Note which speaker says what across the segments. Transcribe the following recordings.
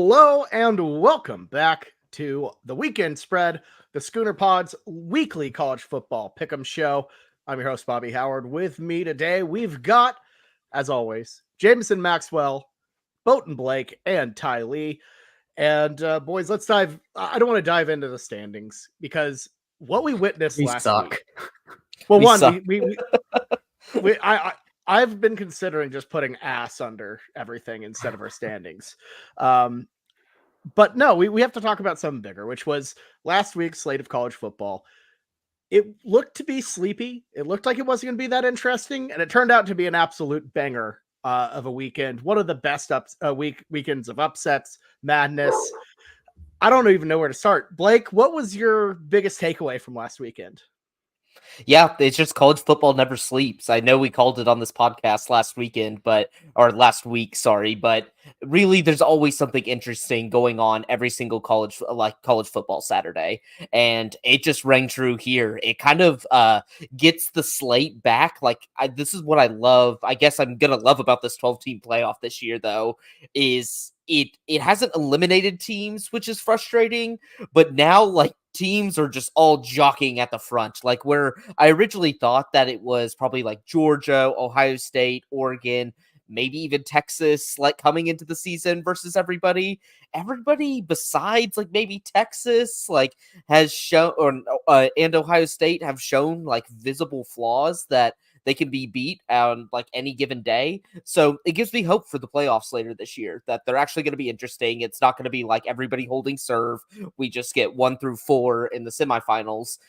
Speaker 1: Hello and welcome back to the Weekend Spread, the Schooner Pod's weekly college football pick'em show. I'm your host, Bobby Howard. With me today, we've got, as always, Jameson Maxwell, Boaton Blake, and Ty Lee. And boys, let's dive. I don't want to dive into the standings because what we witnessed last week. Well, I've been considering just putting ass under everything instead of our standings. But no, we have to talk about something bigger, which was last week's slate of college football. It looked to be sleepy. It looked like it wasn't going to be that interesting, and it turned out to be an absolute banger of a weekend. One of the best weekends of upsets, madness. I don't even know where to start. Blake, what was your biggest takeaway from last weekend?
Speaker 2: Yeah, it's just college football never sleeps. I know we called it on this podcast last week, but really there's always something interesting going on every single college football Saturday. And it just rang true here. It kind of gets the slate back. This is what I love. I guess I'm going to love about this 12-team playoff this year, though, is it hasn't eliminated teams, which is frustrating, but now teams are just all jockeying at the front. Where I originally thought that it was probably Georgia, Ohio State, Oregon, maybe even Texas, coming into the season versus everybody besides maybe Texas, has shown, and Ohio State have shown visible flaws that they can be beat on any given day. So it gives me hope for the playoffs later this year that they're actually going to be interesting. It's not going to be everybody holding serve. We just get 1 through 4 in the semifinals.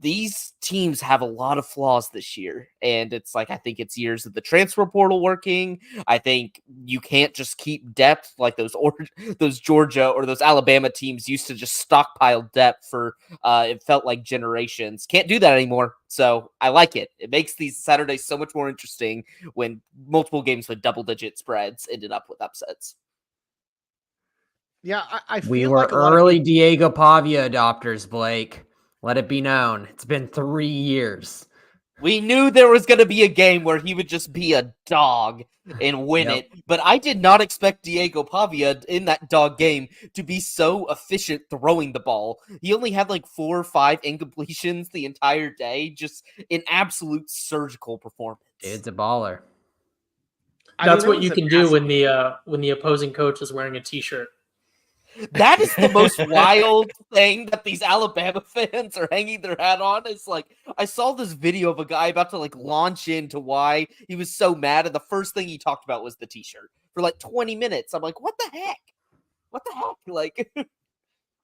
Speaker 2: These teams have a lot of flaws this year, and it's I think it's years of the transfer portal working. I think you can't just keep depth like those Georgia or those Alabama teams used to just stockpile depth for it felt like generations. Can't do that anymore. So I like it. It makes these Saturdays so much more interesting when multiple games with double-digit spreads ended up with upsets.
Speaker 1: Yeah, I feel
Speaker 3: we were early Diego Pavia adopters, Blake. Let it be known. It's been 3 years.
Speaker 2: We knew there was going to be a game where he would just be a dog and win it. But I did not expect Diego Pavia in that dog game to be so efficient throwing the ball. He only had 4 or 5 incompletions the entire day. Just an absolute surgical performance.
Speaker 3: It's a baller.
Speaker 4: That's what you can do when the opposing coach is wearing a t-shirt.
Speaker 2: That is the most wild thing that these Alabama fans are hanging their hat on. It's I saw this video of a guy about to launch into why he was so mad, and the first thing he talked about was the t-shirt for 20 minutes. I'm like, what the heck? What the heck?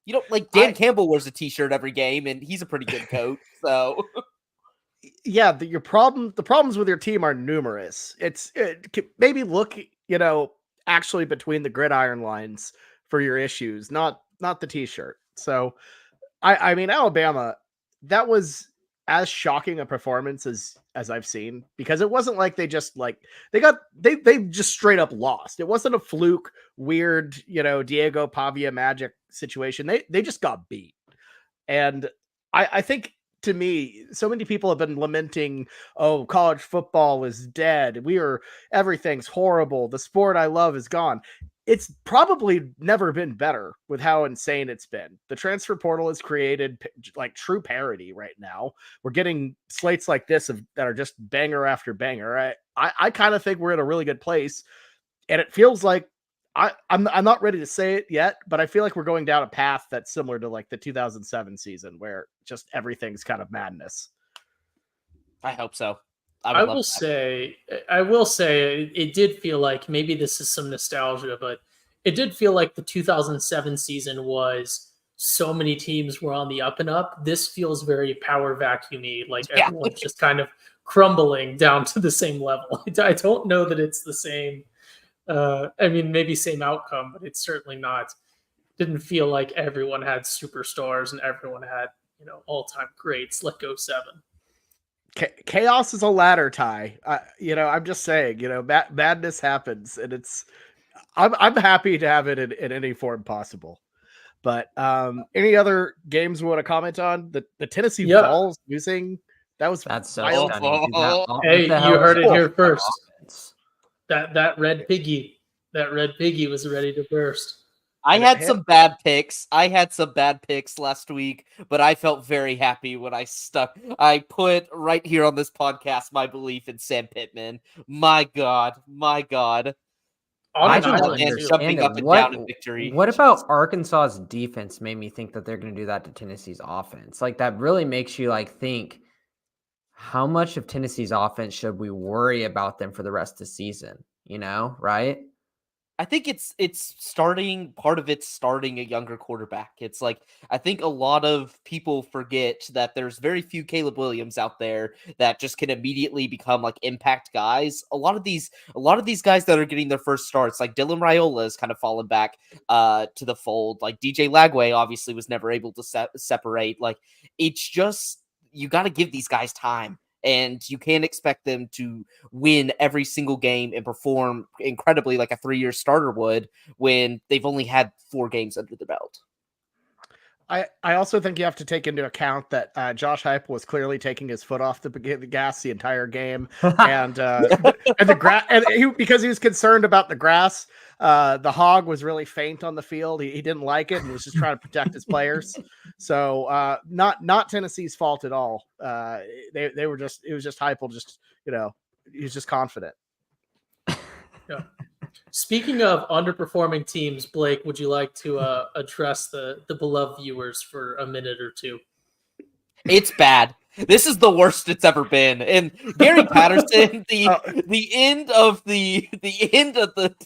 Speaker 2: You don't Dan Campbell wears a t-shirt every game, and he's a pretty good coach. So
Speaker 1: yeah, the problems with your team are numerous. Maybe look, actually between the gridiron lines for your issues, not the t-shirt. So I mean, Alabama, that was as shocking a performance as I've seen, because it wasn't they just they just straight up lost. It wasn't a fluke, weird, Diego Pavia magic situation. They just got beat. And I think, to me, so many people have been lamenting, oh, college football is dead. Everything's horrible. The sport I love is gone. It's probably never been better with how insane it's been. The transfer portal has created true parity right now. We're getting slates like this that are just banger after banger. I kind of think we're in a really good place, and it feels like I'm not ready to say it yet, but I feel like we're going down a path that's similar to the 2007 season, where just everything's kind of madness.
Speaker 2: I hope so.
Speaker 4: I will say it did feel like, maybe this is some nostalgia, but it did feel like the 2007 season was so many teams were on the up and up. This feels very power vacuum-y, everyone's just kind of crumbling down to the same level. I don't know that it's the same. Maybe same outcome, but it's certainly not. Didn't feel like everyone had superstars and everyone had, all-time greats like 07.
Speaker 1: Chaos is a ladder, Ty. I'm just saying, madness happens, and I'm happy to have it in any form possible. But any other games we want to comment on? The Tennessee Vols losing, that's so
Speaker 3: wild.
Speaker 4: Hey, you heard it here first. That red piggy was ready to burst.
Speaker 2: I
Speaker 1: And
Speaker 2: had some bad picks. I had some bad picks last week, but I felt very happy when I put right here on this podcast my belief in Sam Pittman. My God.
Speaker 4: On
Speaker 3: I
Speaker 4: an
Speaker 2: Imagine that
Speaker 4: island
Speaker 2: man
Speaker 4: too.
Speaker 2: jumping
Speaker 3: understand
Speaker 2: up
Speaker 3: it.
Speaker 2: and down in victory.
Speaker 3: What about Arkansas's defense made me think that they're going to do that to Tennessee's offense? Like that really makes you like think how much of Tennessee's offense should we worry about them for the rest of the season? You know, right?
Speaker 2: I think it's starting part of it's starting a younger quarterback. It's like I think a lot of people forget that there's very few Caleb Williams out there that just can immediately become like impact guys. A lot of these guys that are getting their first starts, like Dylan Raiola, has kind of fallen back to the fold. Like DJ Lagway obviously was never able to separate. Like it's just you got to give these guys time. And you can't expect them to win every single game and perform incredibly like a 3-year starter would when they've only had 4 games under the belt.
Speaker 1: I also think you have to take into account that Josh Heupel was clearly taking his foot off the gas the entire game, and the grass, because he was concerned about the grass. The hog was really faint on the field. He didn't like it and was just trying to protect his players. So not Tennessee's fault at all. They were just, it was just Heupel, just he was just confident.
Speaker 4: Yeah. Speaking of underperforming teams, Blake, would you like to address the beloved viewers for a minute or two?
Speaker 2: It's bad. This is the worst it's ever been. And Gary Patterson, the end of the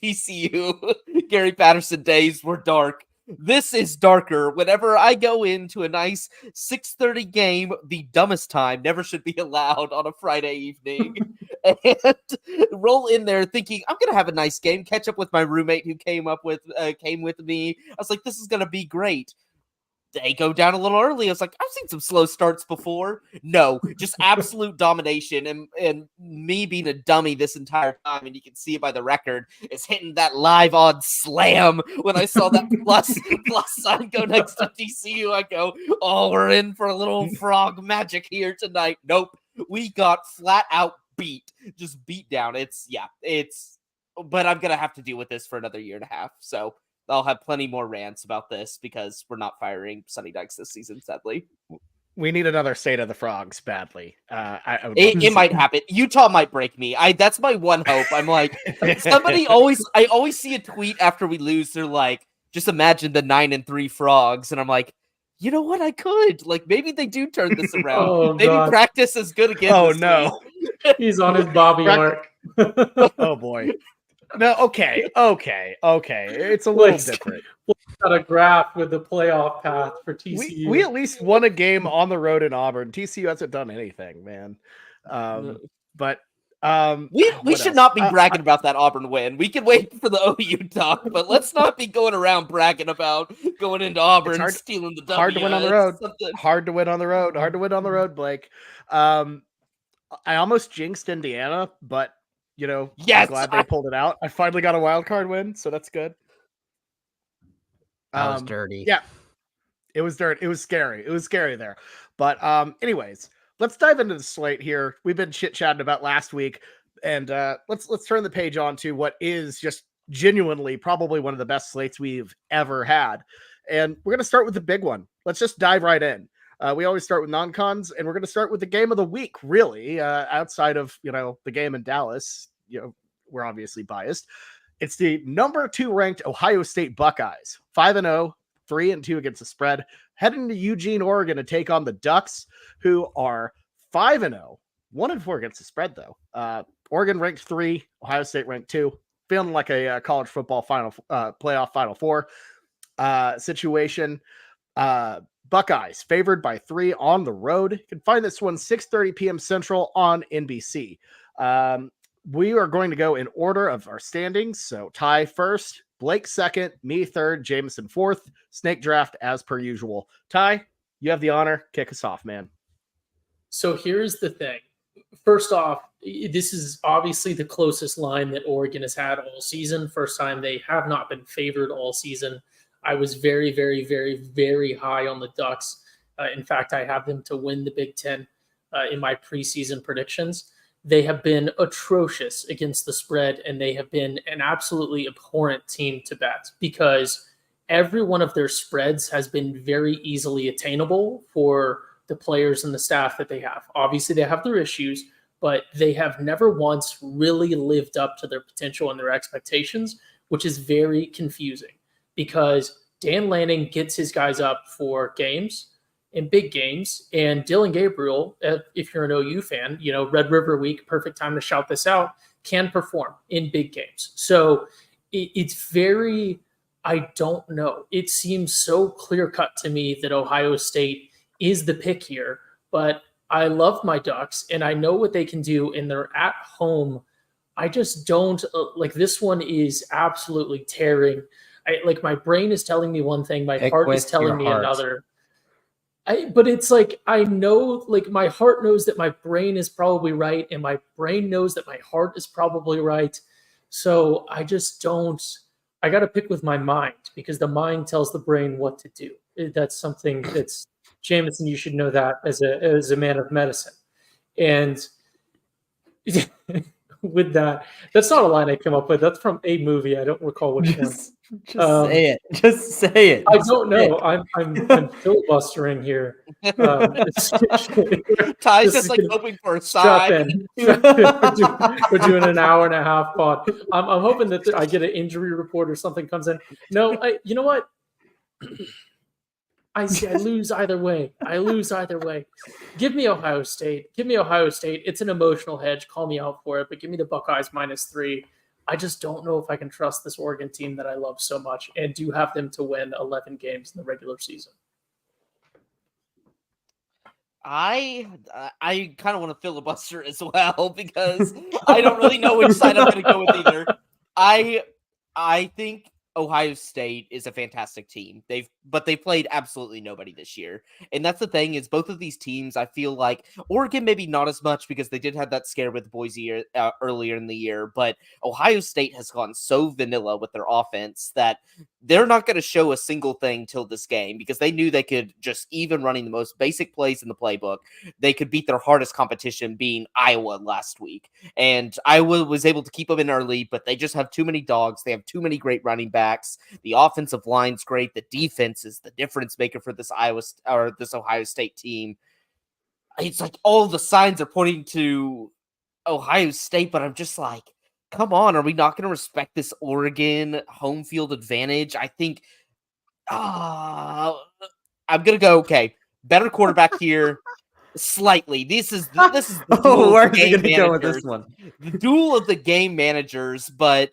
Speaker 2: TCU Gary Patterson days were dark. This is darker. Whenever I go into a nice 6:30 game, the dumbest time never should be allowed on a Friday evening, and roll in there thinking I'm gonna have a nice game, catch up with my roommate who came with me. I was like, this is gonna be great. They go down a little early. I was like, I've seen some slow starts before. No, just absolute domination. And me being a dummy this entire time, and you can see it by the record, is hitting that live odds slam when I saw that plus sign go next to TCU. I go, oh, we're in for a little frog magic here tonight. Nope. We got flat out beat. Just beat down. But I'm going to have to deal with this for another year and a half. So I'll have plenty more rants about this because we're not firing Sonny Dykes this season, sadly.
Speaker 1: We need another State of the Frogs badly.
Speaker 2: It might happen. Utah might break me. That's my one hope. I'm like, I always see a tweet after we lose. They're like, just imagine the 9-3 Frogs. And I'm like, you know what? I could. Like, maybe they do turn this around. Maybe
Speaker 4: God.
Speaker 2: Practice is good again.
Speaker 1: Oh,
Speaker 2: this
Speaker 1: no.
Speaker 2: week.
Speaker 4: He's on his Bobby arc.
Speaker 1: Oh, boy. No, okay. It's a little different.
Speaker 4: Got a graph with the playoff path for TCU.
Speaker 1: We at least won a game on the road in Auburn. TCU hasn't done anything, man. But
Speaker 2: we should not be bragging about that Auburn win. We can wait for the OU talk, but let's not be going around bragging about going into Auburn and stealing the W.
Speaker 1: Hard to win on the road. Hard to win on the road, Blake. I almost jinxed Indiana, but
Speaker 2: yes,
Speaker 1: I'm glad they pulled it out. I finally got a wild card win, so that's good.
Speaker 3: That was dirty.
Speaker 1: Yeah, it was dirty. It was scary. It was scary there. But anyways, let's dive into the slate here. We've been chit-chatting about last week, and let's turn the page on to what is just genuinely probably one of the best slates we've ever had. And we're going to start with the big one. Let's just dive right in. We always start with non-cons, and we're going to start with the game of the week, really, outside of, the game in Dallas. We're obviously biased. It's the number 2 ranked Ohio State Buckeyes, 5-0, 3-2 against the spread, heading to Eugene, Oregon to take on the Ducks, who are 5-0, 1-4 against the spread, though. Oregon ranked 3, Ohio State ranked 2, feeling like a college football playoff Final Four situation. Buckeyes favored by 3 on the road. You can find this one 6:30 p.m. Central on NBC. We are going to go in order of our standings. So Ty first, Blake second, me third, Jameson fourth. Snake draft as per usual. Ty, you have the honor. Kick us off, man.
Speaker 4: So here's the thing. First off, this is obviously the closest line that Oregon has had all season. First time they have not been favored all season. I was very, very, very, very high on the Ducks. In fact, I have them to win the Big Ten in my preseason predictions. They have been atrocious against the spread, and they have been an absolutely abhorrent team to bet because every one of their spreads has been very easily attainable for the players and the staff that they have. Obviously, they have their issues, but they have never once really lived up to their potential and their expectations, which is very confusing because Dan Lanning gets his guys up for games in big games, and Dylan Gabriel, if you're an OU fan, Red River Week, perfect time to shout this out, can perform in big games. So it's very, I don't know. It seems so clear cut to me that Ohio State is the pick here, but I love my Ducks and I know what they can do, and they're at home. I just don't this one is absolutely tearing. My brain is telling me one thing, my heart is telling me another. But it's I know, my heart knows that my brain is probably right, and my brain knows that my heart is probably right. So I just don't. I got to pick with my mind because the mind tells the brain what to do. That's something that's Jameson. You should know that as a man of medicine, and. With that, that's not a line I came up with. That's from a movie. I don't recall which one.
Speaker 3: Just say it. Just say it.
Speaker 4: I don't know. I'm filibustering here.
Speaker 2: Ty's just hoping for a sign.
Speaker 4: We're doing an hour and a half pod. I'm hoping that I get an injury report or something comes in. No, you know what? I lose either way. Give me Ohio State. It's an emotional hedge. Call me out for it, but give me the Buckeyes -3. I just don't know if I can trust this Oregon team that I love so much and do have them to win 11 games in the regular season.
Speaker 2: I kind of want to filibuster as well because I don't really know which side I'm going to go with either. I think Ohio State is a fantastic team. They've played absolutely nobody this year. And that's the thing is both of these teams, I feel like Oregon, maybe not as much because they did have that scare with Boise earlier in the year, but Ohio State has gone so vanilla with their offense that they're not going to show a single thing till this game because they knew they could just, even running the most basic plays in the playbook, they could beat their hardest competition being Iowa last week. And Iowa was able to keep them in early, but they just have too many dogs. They have too many great running backs. The offensive line's great. The defense is the difference maker for this Ohio State team. It's like all the signs are pointing to Ohio State, but I'm just like, come on, are we not going to respect this Oregon home field advantage? I think I'm going to go, okay, better quarterback here slightly. This is the duel of the game managers. With this one? The duel of the game managers, but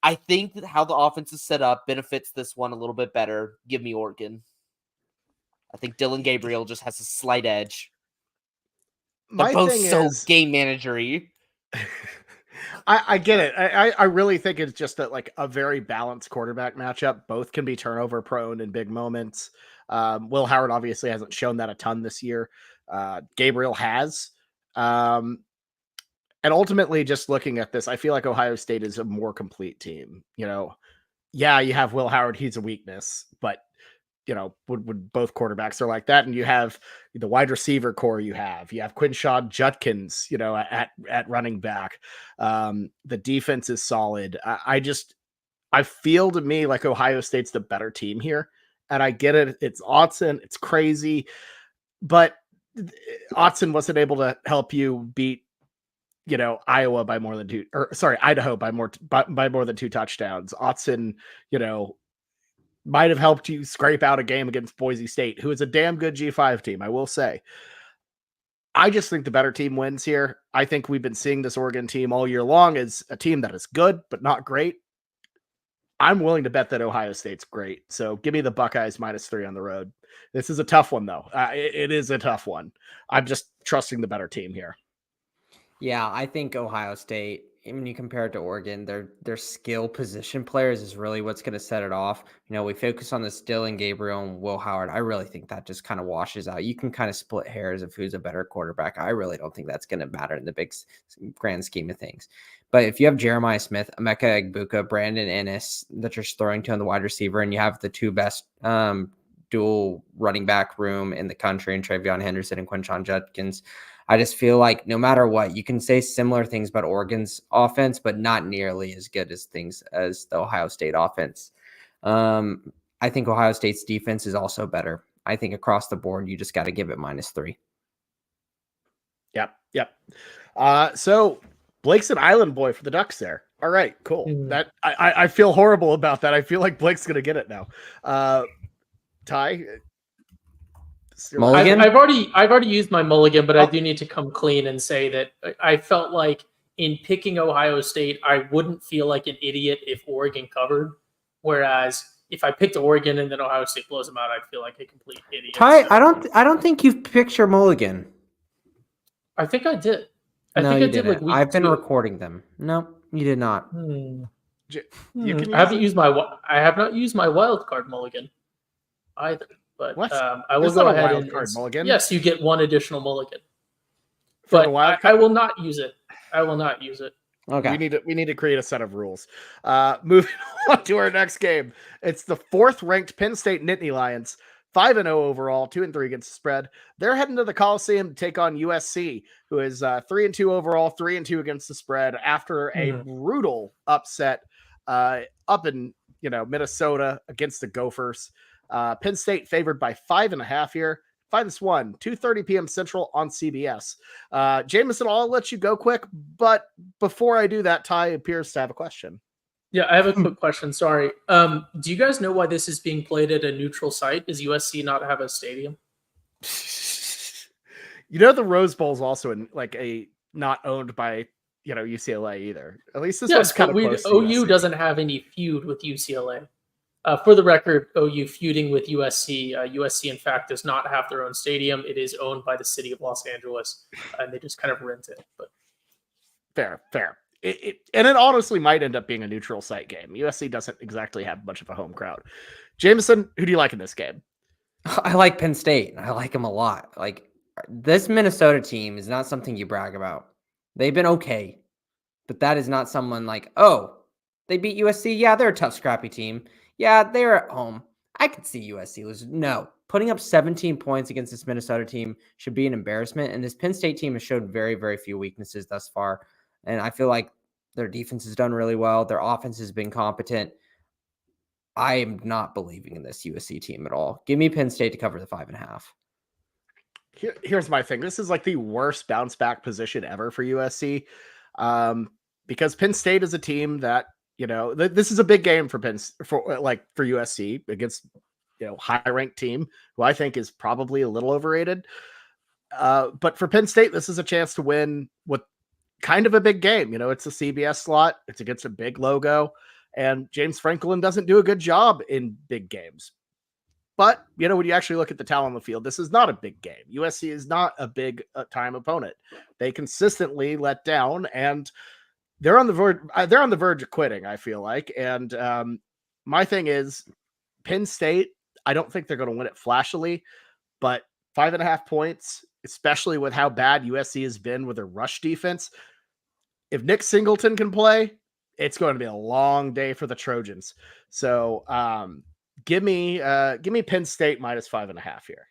Speaker 2: I think that how the offense is set up benefits this one a little bit better. Give me Oregon. I think Dylan Gabriel just has a slight edge. They're both so game managery.
Speaker 1: I get it. I really think it's just a very balanced quarterback matchup. Both can be turnover prone in big moments. Will Howard obviously hasn't shown that a ton this year. Gabriel has. And ultimately, just looking at this, I feel like Ohio State is a more complete team. Yeah, you have Will Howard. He's a weakness, but when both quarterbacks are like that, and you have the wide receiver core, you have Quinshon Judkins, at running back. The defense is solid. I feel to me like Ohio State's the better team here, and I get it. It's Autzen. It's crazy, but Autzen wasn't able to help you beat Iowa by more than two, Idaho by more than 2 touchdowns. Autzen, might have helped you scrape out a game against Boise State, who is a damn good G5 team, I will say. I just think the better team wins here. I think we've been seeing this Oregon team all year long as a team that is good, but not great. I'm willing to bet that Ohio State's great. So give me the Buckeyes -3 on the road. This is a tough one, though. It is a tough one. I'm just trusting the better team here.
Speaker 3: Yeah, I think Ohio State, when you compare it to Oregon, their skill position players is really what's going to set it off. We focus on this Dylan Gabriel and Will Howard. I really think that just kind of washes out. You can kind of split hairs of who's a better quarterback. I really don't think that's going to matter in the big grand scheme of things. But if you have Jeremiah Smith, Emeka Egbuka, Brandon Ennis that you're throwing to on the wide receiver, and you have the two best dual running back room in the country, and TreVeyon Henderson and Quinshon Judkins, I just feel like no matter what, you can say similar things about Oregon's offense, but not nearly as good as things as the Ohio State offense. I I think Ohio State's defense is also better. I think across the board, you just got to give it -3.
Speaker 1: Yep. So Blake's an island boy for the Ducks there. All right, cool. That I feel horrible about that. I feel like Blake's gonna get it now. Ty,
Speaker 3: Mulligan?
Speaker 4: I've already used my mulligan, but I do need to come clean and say that I felt like in picking Ohio State, I wouldn't feel like an idiot if Oregon covered. Whereas if I picked Oregon and then Ohio State blows them out, I'd feel like a complete idiot.
Speaker 3: Ty,
Speaker 4: So
Speaker 3: I don't think you've picked your mulligan.
Speaker 4: I think I did.
Speaker 3: No,
Speaker 4: I
Speaker 3: you
Speaker 4: did like
Speaker 3: didn't.
Speaker 4: week
Speaker 3: I've been
Speaker 4: 2.
Speaker 3: recording them. No, you did not.
Speaker 1: You
Speaker 4: I have not used my wild card mulligan either. But
Speaker 1: What?
Speaker 4: I will
Speaker 1: There's
Speaker 4: go
Speaker 1: not a
Speaker 4: ahead
Speaker 1: wild
Speaker 4: and
Speaker 1: card mulligan.
Speaker 4: yes, you get one additional mulligan.
Speaker 1: For the
Speaker 4: But
Speaker 1: wild
Speaker 4: I will not use it. I will not use it.
Speaker 3: Okay.
Speaker 1: We need to create a set of rules. Moving on to our next game. It's the 4th ranked Penn State Nittany Lions, 5-0 overall, 2-3 against the spread. They're heading to the Coliseum to take on USC, who is 3-2 overall, 3-2 against the spread after a brutal upset up in Minnesota against the Gophers. Penn State favored by 5.5 here. Find this one, 2:30 p.m. Central on CBS. Jameson, I'll let you go quick, but before I do that, Ty appears to have a question.
Speaker 4: Yeah, I have a quick question. Sorry. Do you guys know why this is being played at a neutral site? Does USC not have a stadium?
Speaker 1: The Rose Bowl is also not owned by UCLA either. At least this one's kind of close.
Speaker 4: OU doesn't have any feud with UCLA. For the record, OU feuding with USC. USC, in fact, does not have their own stadium. It is owned by the city of Los Angeles, and they just kind of rent it. But
Speaker 1: fair. And it honestly might end up being a neutral site game. USC doesn't exactly have much of a home crowd. Jameson, who do you like in this game?
Speaker 3: I like Penn State. I like them a lot. Like, this Minnesota team is not something you brag about. They've been okay, but that is not someone like, oh, they beat USC. Yeah, they're a tough, scrappy team. Yeah, they're at home. I could see USC lose. No, putting up 17 points against this Minnesota team should be an embarrassment. And this Penn State team has showed very, very few weaknesses thus far. And I feel like their defense has done really well. Their offense has been competent. I am not believing in this USC team at all. Give me Penn State to cover the 5.5.
Speaker 1: Here's my thing. This is like the worst bounce back position ever for USC, because Penn State is a team that, this is a big game for USC against, high ranked team who I think is probably a little overrated. But for Penn State, this is a chance to win with kind of a big game. It's a CBS slot. It's against a big logo, and James Franklin doesn't do a good job in big games. But, when you actually look at the talent on the field, this is not a big game. USC is not a big time opponent. They consistently let down, and they're on the verge of quitting, I feel like. And my thing is, Penn State, I don't think they're going to win it flashily, but 5.5 points, especially with how bad USC has been with their rush defense. If Nick Singleton can play, it's going to be a long day for the Trojans. So give me Penn State -5.5 here.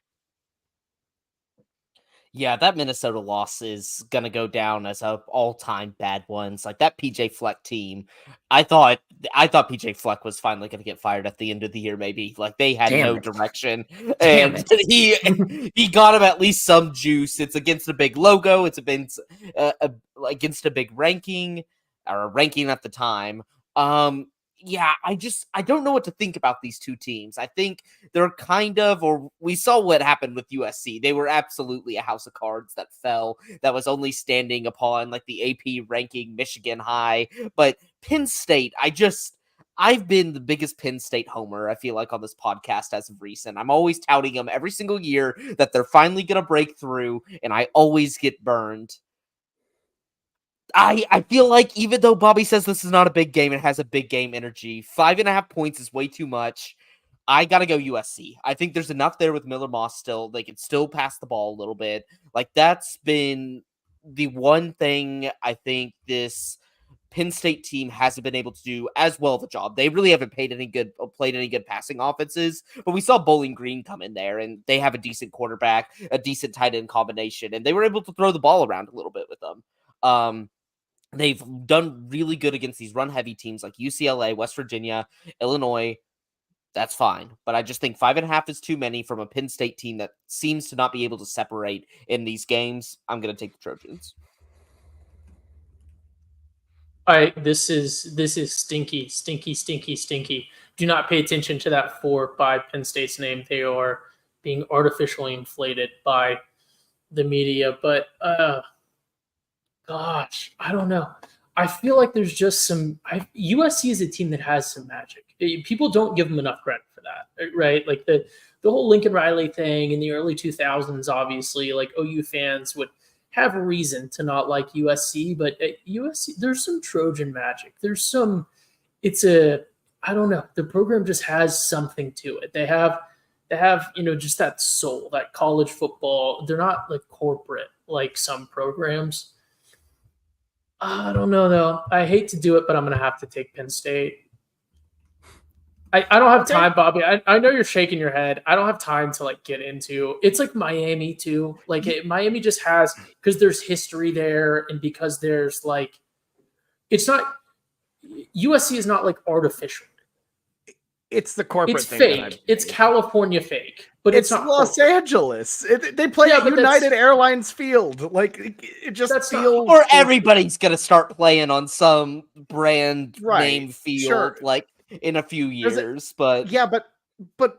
Speaker 2: Yeah, that Minnesota loss is going to go down as an all-time bad one. It's like that PJ Fleck team. I thought PJ Fleck was finally going to get fired at the end of the year, maybe. Like, they had no direction. And he got him at least some juice. It's against a big logo. It's against a big ranking, or a ranking at the time. Yeah, I don't know what to think about these two teams. I think they're we saw what happened with USC. They were absolutely a house of cards that fell, that was only standing upon like the AP ranking Michigan high. But Penn State, I've been the biggest Penn State homer, I feel like, on this podcast as of recent. I'm always touting them every single year that they're finally going to break through, and I always get burned. I feel like even though Bobby says this is not a big game, it has a big game energy. 5.5 points is way too much. I got to go USC. I think there's enough there with Miller Moss still. They can still pass the ball a little bit. Like, that's been the one thing I think this Penn State team hasn't been able to do as well of a job. They really haven't played any good passing offenses, but we saw Bowling Green come in there, and they have a decent quarterback, a decent tight end combination, and they were able to throw the ball around a little bit with them. They've done really good against these run-heavy teams like UCLA, West Virginia, Illinois. that's fine. But I just think 5.5 is too many from a Penn State team that seems to not be able to separate in these games. I'm going to take the Trojans.
Speaker 4: This is stinky, stinky, stinky, stinky. Do not pay attention to that 4 by Penn State's name. They are being artificially inflated by the media. But gosh, I don't know. I feel like there's just some. USC is a team that has some magic. People don't give them enough credit for that, right? Like the whole Lincoln Riley thing in the early 2000s. Obviously, like OU fans would have a reason to not like USC, but at USC there's some Trojan magic. There's some. I don't know. The program just has something to it. They have just that soul, that college football. They're not like corporate like some programs. I don't know, though. I hate to do it, but I'm going to have to take Penn State. I don't have time, Bobby. I know you're shaking your head. I don't have time to like get into. It's like Miami too. Like Miami just has, because there's history there, and because there's like, it's not, USC is not like artificial.
Speaker 1: It's the corporate
Speaker 4: It's
Speaker 1: thing.
Speaker 4: fake. It's California fake, but it's not
Speaker 1: Los
Speaker 4: corporate.
Speaker 1: Angeles. They play at United Airlines Field. Like it just feels.
Speaker 2: Or everybody's gonna start playing on some brand name field, like in a few years. But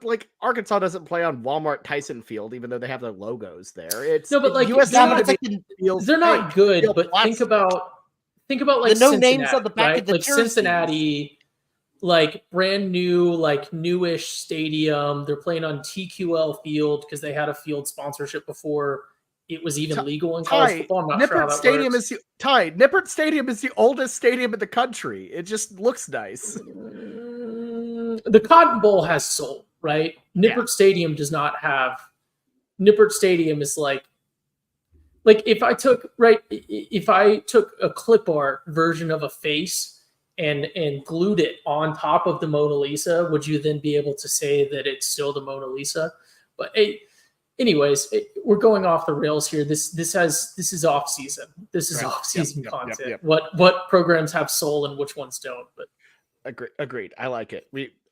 Speaker 1: like Arkansas doesn't play on Walmart Tyson Field, even though they have their logos there. It's
Speaker 4: no, but like
Speaker 1: USC
Speaker 4: they're not good. But think about like
Speaker 2: the no names on the back of the
Speaker 4: like
Speaker 2: jerseys.
Speaker 4: Cincinnati. Like brand new, like newish stadium. They're playing on TQL field because they had a field sponsorship before it was even legal in college football. I'm not sure how that
Speaker 1: Stadium
Speaker 4: works.
Speaker 1: Nippert Stadium is the oldest stadium in the country. It just looks nice.
Speaker 4: The Cotton Bowl has soul, right? Nippert Stadium does not have. Nippert Stadium is like if I took a clip art version of a face and glued it on top of the Mona Lisa, would you then be able to say that it's still the Mona Lisa? But anyways, we're going off the rails here. This is off season. This is off season content.
Speaker 1: Yep.
Speaker 4: What programs have soul and which ones don't? But
Speaker 1: agreed. I like it.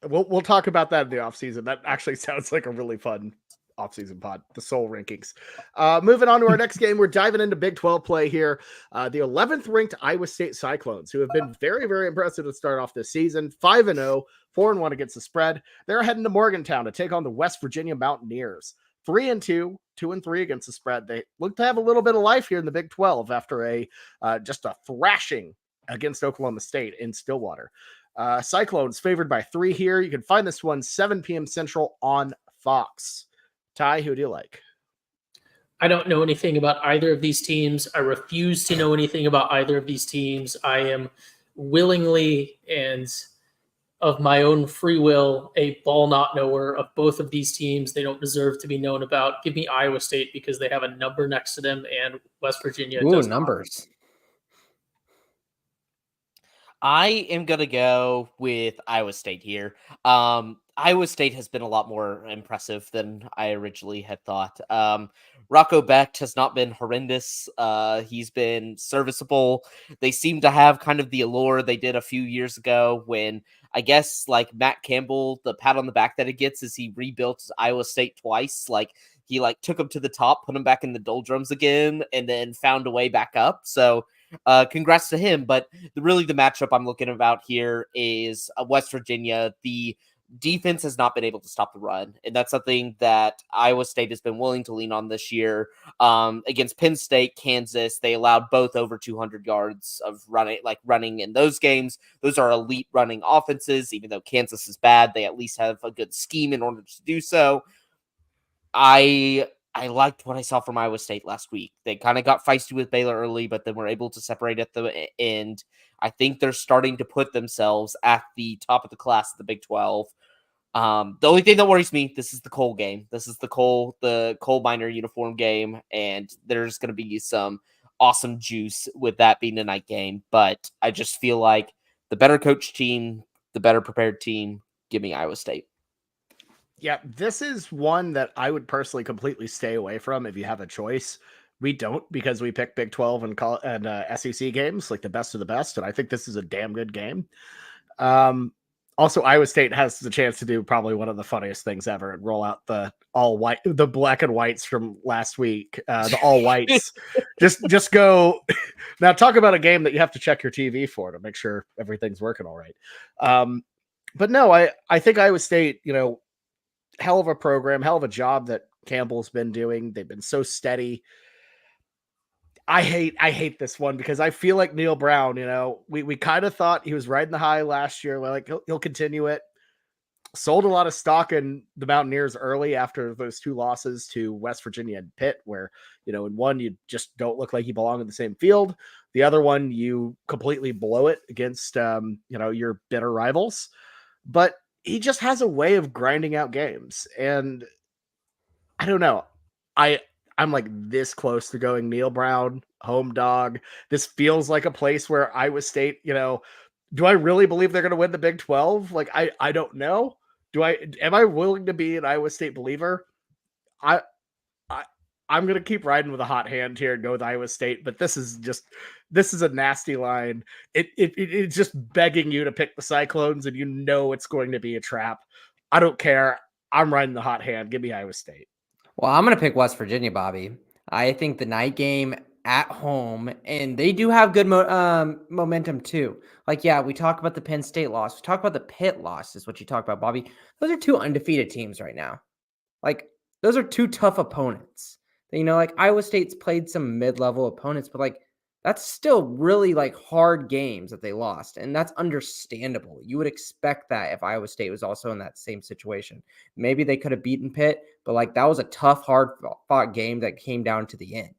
Speaker 1: We'll talk about that in the off season. That actually sounds like a really fun off-season pod, the soul rankings. Moving on to our next game, we're diving into Big 12 play here. The 11th ranked Iowa State Cyclones, who have been very, very impressive to start off this season, 5-0, 4-1 against the spread. They're heading to Morgantown to take on the West Virginia Mountaineers, 3-2, 2-3 against the spread. They look to have a little bit of life here in the Big 12 after just a thrashing against Oklahoma State in Stillwater. Cyclones favored by 3 here. You can find this one 7 p.m. Central on Fox. Ty, who do you like?
Speaker 4: I don't know anything about either of these teams. I refuse to know anything about either of these teams. I am willingly and of my own free will a ball not knower of both of these teams. They don't deserve to be known about. Give me Iowa State because they have a number next to them, and West Virginia does
Speaker 3: numbers.
Speaker 2: I am going to go with Iowa State here. Iowa State has been a lot more impressive than I originally had thought. Rocco Becht has not been horrendous. He's been serviceable. They seem to have kind of the allure they did a few years ago when I guess like Matt Campbell, the pat on the back that it gets is he rebuilt Iowa State twice. Like he took them to the top, put them back in the doldrums again, and then found a way back up. So congrats to him. But really the matchup I'm looking about here is West Virginia. The defense has not been able to stop the run, and that's something that Iowa State has been willing to lean on this year. Against Penn State, Kansas, they allowed both over 200 yards of running in those games. Those are elite running offenses. Even though Kansas is bad, they at least have a good scheme in order to do so. I liked what I saw from Iowa State last week. They kind of got feisty with Baylor early, but then were able to separate at the end. I think they're starting to put themselves at the top of the class of the Big 12. The only thing that worries me, this is the Cole game. This is the Cole Minor uniform game, and there's going to be some awesome juice with that being a night game. But I just feel like the better coach team, the better prepared team, give me Iowa State.
Speaker 1: Yeah, this is one that I would personally completely stay away from if you have a choice. We don't, because we pick Big 12 and SEC games, like the best of the best, and I think this is a damn good game. On Also, Iowa State has the chance to do probably one of the funniest things ever and roll out the the black and whites from last week, the all whites. just go now. Talk about a game that you have to check your TV for to make sure everything's working all right. But no, I think Iowa State, hell of a program, hell of a job that Campbell's been doing. They've been so steady. I hate this one because I feel like Neil Brown, we kind of thought he was riding the high last year. We're like, he'll continue it. Sold a lot of stock in the Mountaineers early after those 2 losses to West Virginia and Pitt, where, in one, you just don't look like you belong in the same field. The other one, you completely blow it against, your bitter rivals. But he just has a way of grinding out games. And I don't know. I'm like this close to going Neil Brown, home dog. This feels like a place where Iowa State, do I really believe they're going to win the Big 12? Like, I don't know. Am I willing to be an Iowa State believer? I'm going to keep riding with a hot hand here and go with Iowa State, but this is a nasty line. It's just begging you to pick the Cyclones, and it's going to be a trap. I don't care. I'm riding the hot hand. Give me Iowa State.
Speaker 3: Well, I'm going to pick West Virginia, Bobby. I think the night game at home, and they do have good momentum too. Like, yeah, we talk about the Penn State loss. We talk about the Pitt loss is what you talk about, Bobby. Those are 2 undefeated teams right now. Like, those are 2 tough opponents. Like Iowa State's played some mid-level opponents, but like that's still really like hard games that they lost. And that's understandable. You would expect that if Iowa State was also in that same situation. Maybe they could have beaten Pitt, but like that was a tough, hard fought game that came down to the end.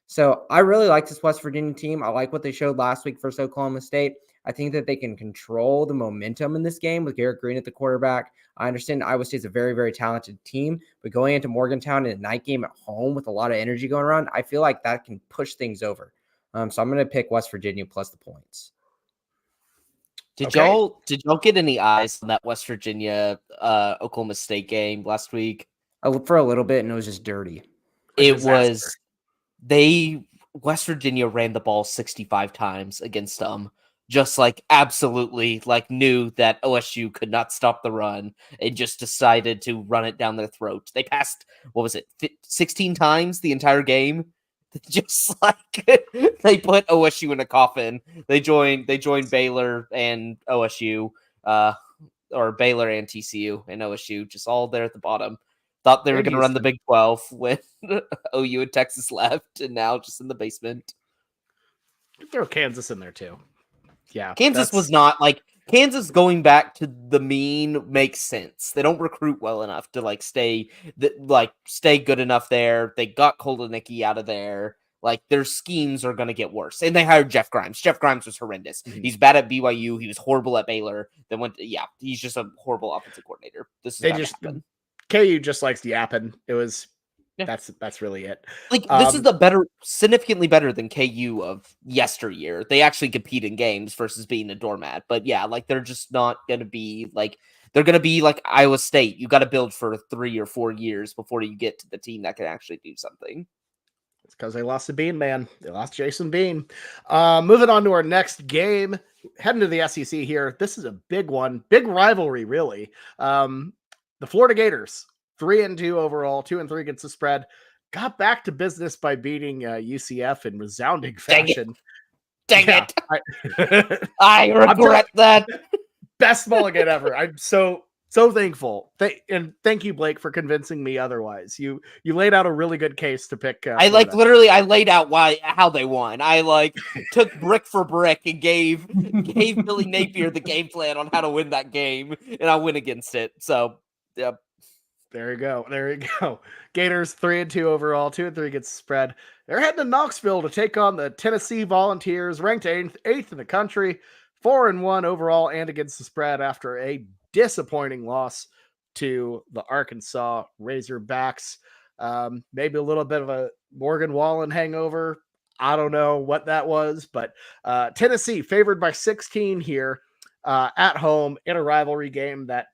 Speaker 3: So I really like this West Virginia team. I like what they showed last week versus Oklahoma State. I think that they can control the momentum in this game with Garrett Green at the quarterback. I understand Iowa State's a very, very talented team, but going into Morgantown in a night game at home with a lot of energy going around, I feel like that can push things over. So I'm going to pick West Virginia plus the points.
Speaker 2: Did y'all get any eyes on that West Virginia Oklahoma State game last week?
Speaker 3: For a little bit, and it was just dirty.
Speaker 2: West Virginia ran the ball 65 times against them. Just like absolutely like knew that OSU could not stop the run and just decided to run it down their throat. They passed, 16 times the entire game. Just like they put OSU in a coffin. They joined Baylor and OSU, or Baylor and TCU and OSU, just all there at the bottom. Thought they were going to run the Big 12 when OU and Texas left, and now just in the basement.
Speaker 1: Throw Kansas in there too. Yeah,
Speaker 2: Kansas was not like Kansas going back to the mean makes sense. They don't recruit well enough to stay good enough there. They got Kolodnicki out of there. Like their schemes are going to get worse. And they hired Jeff Grimes. Jeff Grimes was horrendous. Mm-hmm. He's bad at BYU. He was horrible at Baylor. Then he's just a horrible offensive coordinator. This is
Speaker 1: KU just likes yapping. It was. Yeah. That's really it.
Speaker 2: This is significantly better than KU of yesteryear. They actually compete in games versus being a doormat. But yeah, they're just not going to be they're going to be like Iowa State. You got to build for 3 or 4 years before you get to the team that can actually do something.
Speaker 1: It's because they lost to Bean, man. They lost Jason Bean. Moving on to our next game, heading to the SEC here. This is a big one, big rivalry, really. The Florida Gators. 3-2 overall, 2-3 against the spread. Got back to business by beating UCF in resounding fashion.
Speaker 2: Dang it! I regret that.
Speaker 1: Best mulligan ever. I'm so thankful. Thank you, Blake, for convincing me otherwise. You laid out a really good case to pick.
Speaker 2: I laid out how they won. I took brick for brick and gave Billy Napier the game plan on how to win that game, and I went against it. So, yeah.
Speaker 1: There you go. Gators 3-2 overall, 2-3 against the spread. They're heading to Knoxville to take on the Tennessee Volunteers, ranked eighth in the country, 4-1 overall and against the spread after a disappointing loss to the Arkansas Razorbacks. Maybe a little bit of a Morgan Wallen hangover. I don't know what that was, but Tennessee favored by 16 here at home in a rivalry game that,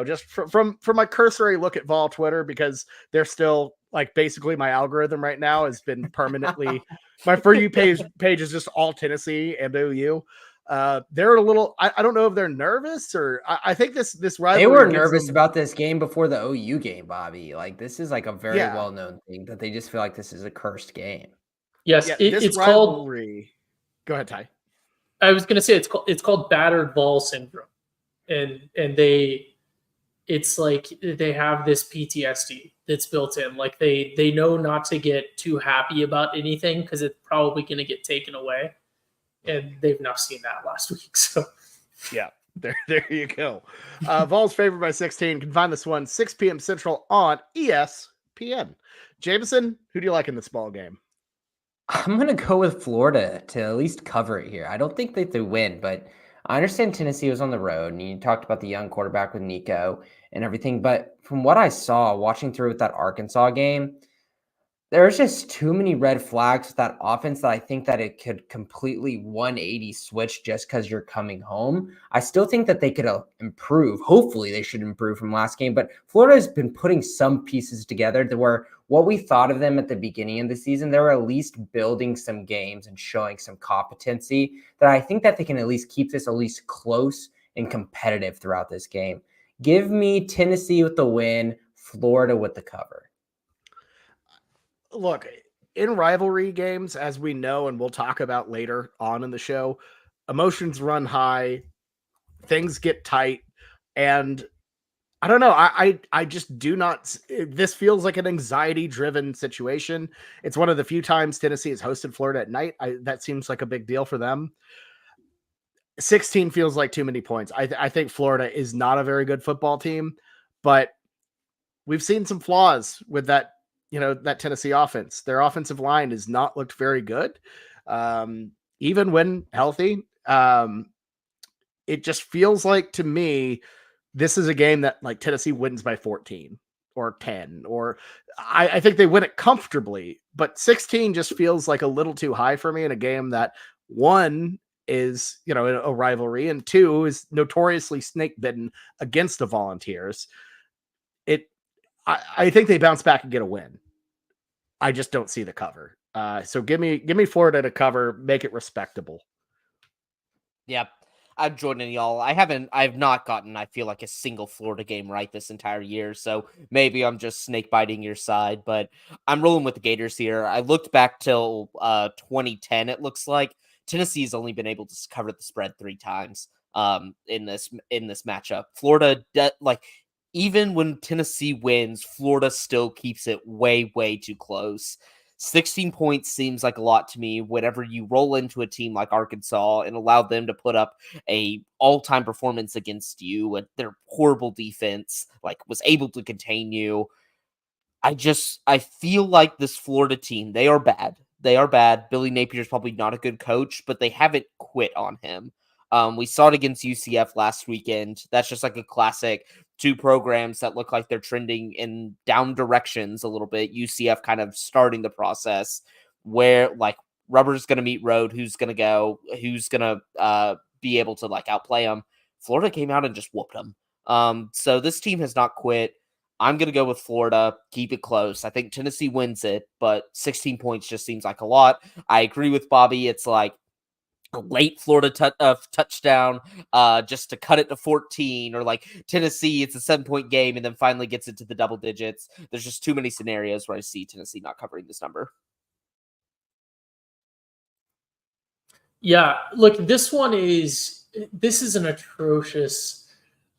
Speaker 1: just from my cursory look at Vol Twitter, because they're still basically my algorithm right now has been permanently my For You page is just all Tennessee and OU. They're a little. I don't know if they're nervous or I think this rivalry.
Speaker 3: They were
Speaker 1: gives
Speaker 3: nervous
Speaker 1: them-
Speaker 3: about this game before the OU game, Bobby. Like this is like a very
Speaker 1: Yeah.
Speaker 3: well-known thing that they just feel like this is a cursed game.
Speaker 4: Yes,
Speaker 1: Yeah,
Speaker 4: it,
Speaker 1: this
Speaker 4: it's called.
Speaker 1: rivalry. Go ahead, Ty.
Speaker 4: I was going to say it's called battered ball syndrome, and it's like they have this PTSD that's built in. Like they know not to get too happy about anything because it's probably going to get taken away, and they've now seen that last week. So
Speaker 1: Yeah, there you go. Vols favored by 16. Can find this one 6 p.m. Central on ESPN. Jameson, who do you like in this ball game?
Speaker 3: I'm going to go with Florida to at least cover it here. I don't think that they win, but I understand Tennessee was on the road, and you talked about the young quarterback with Nico and everything. But from what I saw watching through with that Arkansas game, there's just too many red flags with that offense that I think that it could completely 180 switch just because you're coming home. I still think that they could improve. Hopefully they should improve from last game, but Florida has been putting some pieces together to where what we thought of them at the beginning of the season, they were at least building some games and showing some competency that I think that they can at least keep this at least close and competitive throughout this game. Give me Tennessee with the win, Florida with the cover.
Speaker 1: Look, in rivalry games, as we know, and we'll talk about later on in the show, emotions run high, things get tight, and I don't know. I just do not. This feels like an anxiety-driven situation. It's one of the few times Tennessee has hosted Florida at night. That seems like a big deal for them. 16 feels like too many points. I think Florida is not a very good football team, but we've seen some flaws with that. That Tennessee offense. Their offensive line has not looked very good, even when healthy. It just feels like to me, this is a game that like Tennessee wins by 14 or 10, or I think they win it comfortably, but 16 just feels like a little too high for me in a game that one is, a rivalry, and two is notoriously snake bitten against the Volunteers. I think they bounce back and get a win. I just don't see the cover. So give me Florida to cover, make it respectable.
Speaker 2: Yep. I'm joining y'all. I've not gotten, I feel like, a single Florida game right this entire year. So maybe I'm just snake biting your side, but I'm rolling with the Gators here. I looked back till 2010. It looks like Tennessee's only been able to cover the spread 3 times in this matchup. Florida, even when Tennessee wins, Florida still keeps it way, way too close. 16 points seems like a lot to me whenever you roll into a team like Arkansas and allow them to put up a all-time performance against you and their horrible defense, was able to contain you. I feel like this Florida team, they are bad. They are bad. Billy Napier's probably not a good coach, but they haven't quit on him. We saw it against UCF last weekend. That's just like a classic 2 programs that look like they're trending in down directions a little bit. UCF kind of starting the process where rubber's going to meet road. Who's going to be able to outplay them? Florida came out and just whooped them. So this team has not quit. I'm going to go with Florida. Keep it close. I think Tennessee wins it, but 16 points just seems like a lot. I agree with Bobby. It's like a late Florida touchdown just to cut it to 14, or Tennessee, it's a 7-point game and then finally gets into the double digits. There's just too many scenarios where I see Tennessee not covering this number.
Speaker 4: Yeah, look, this is an atrocious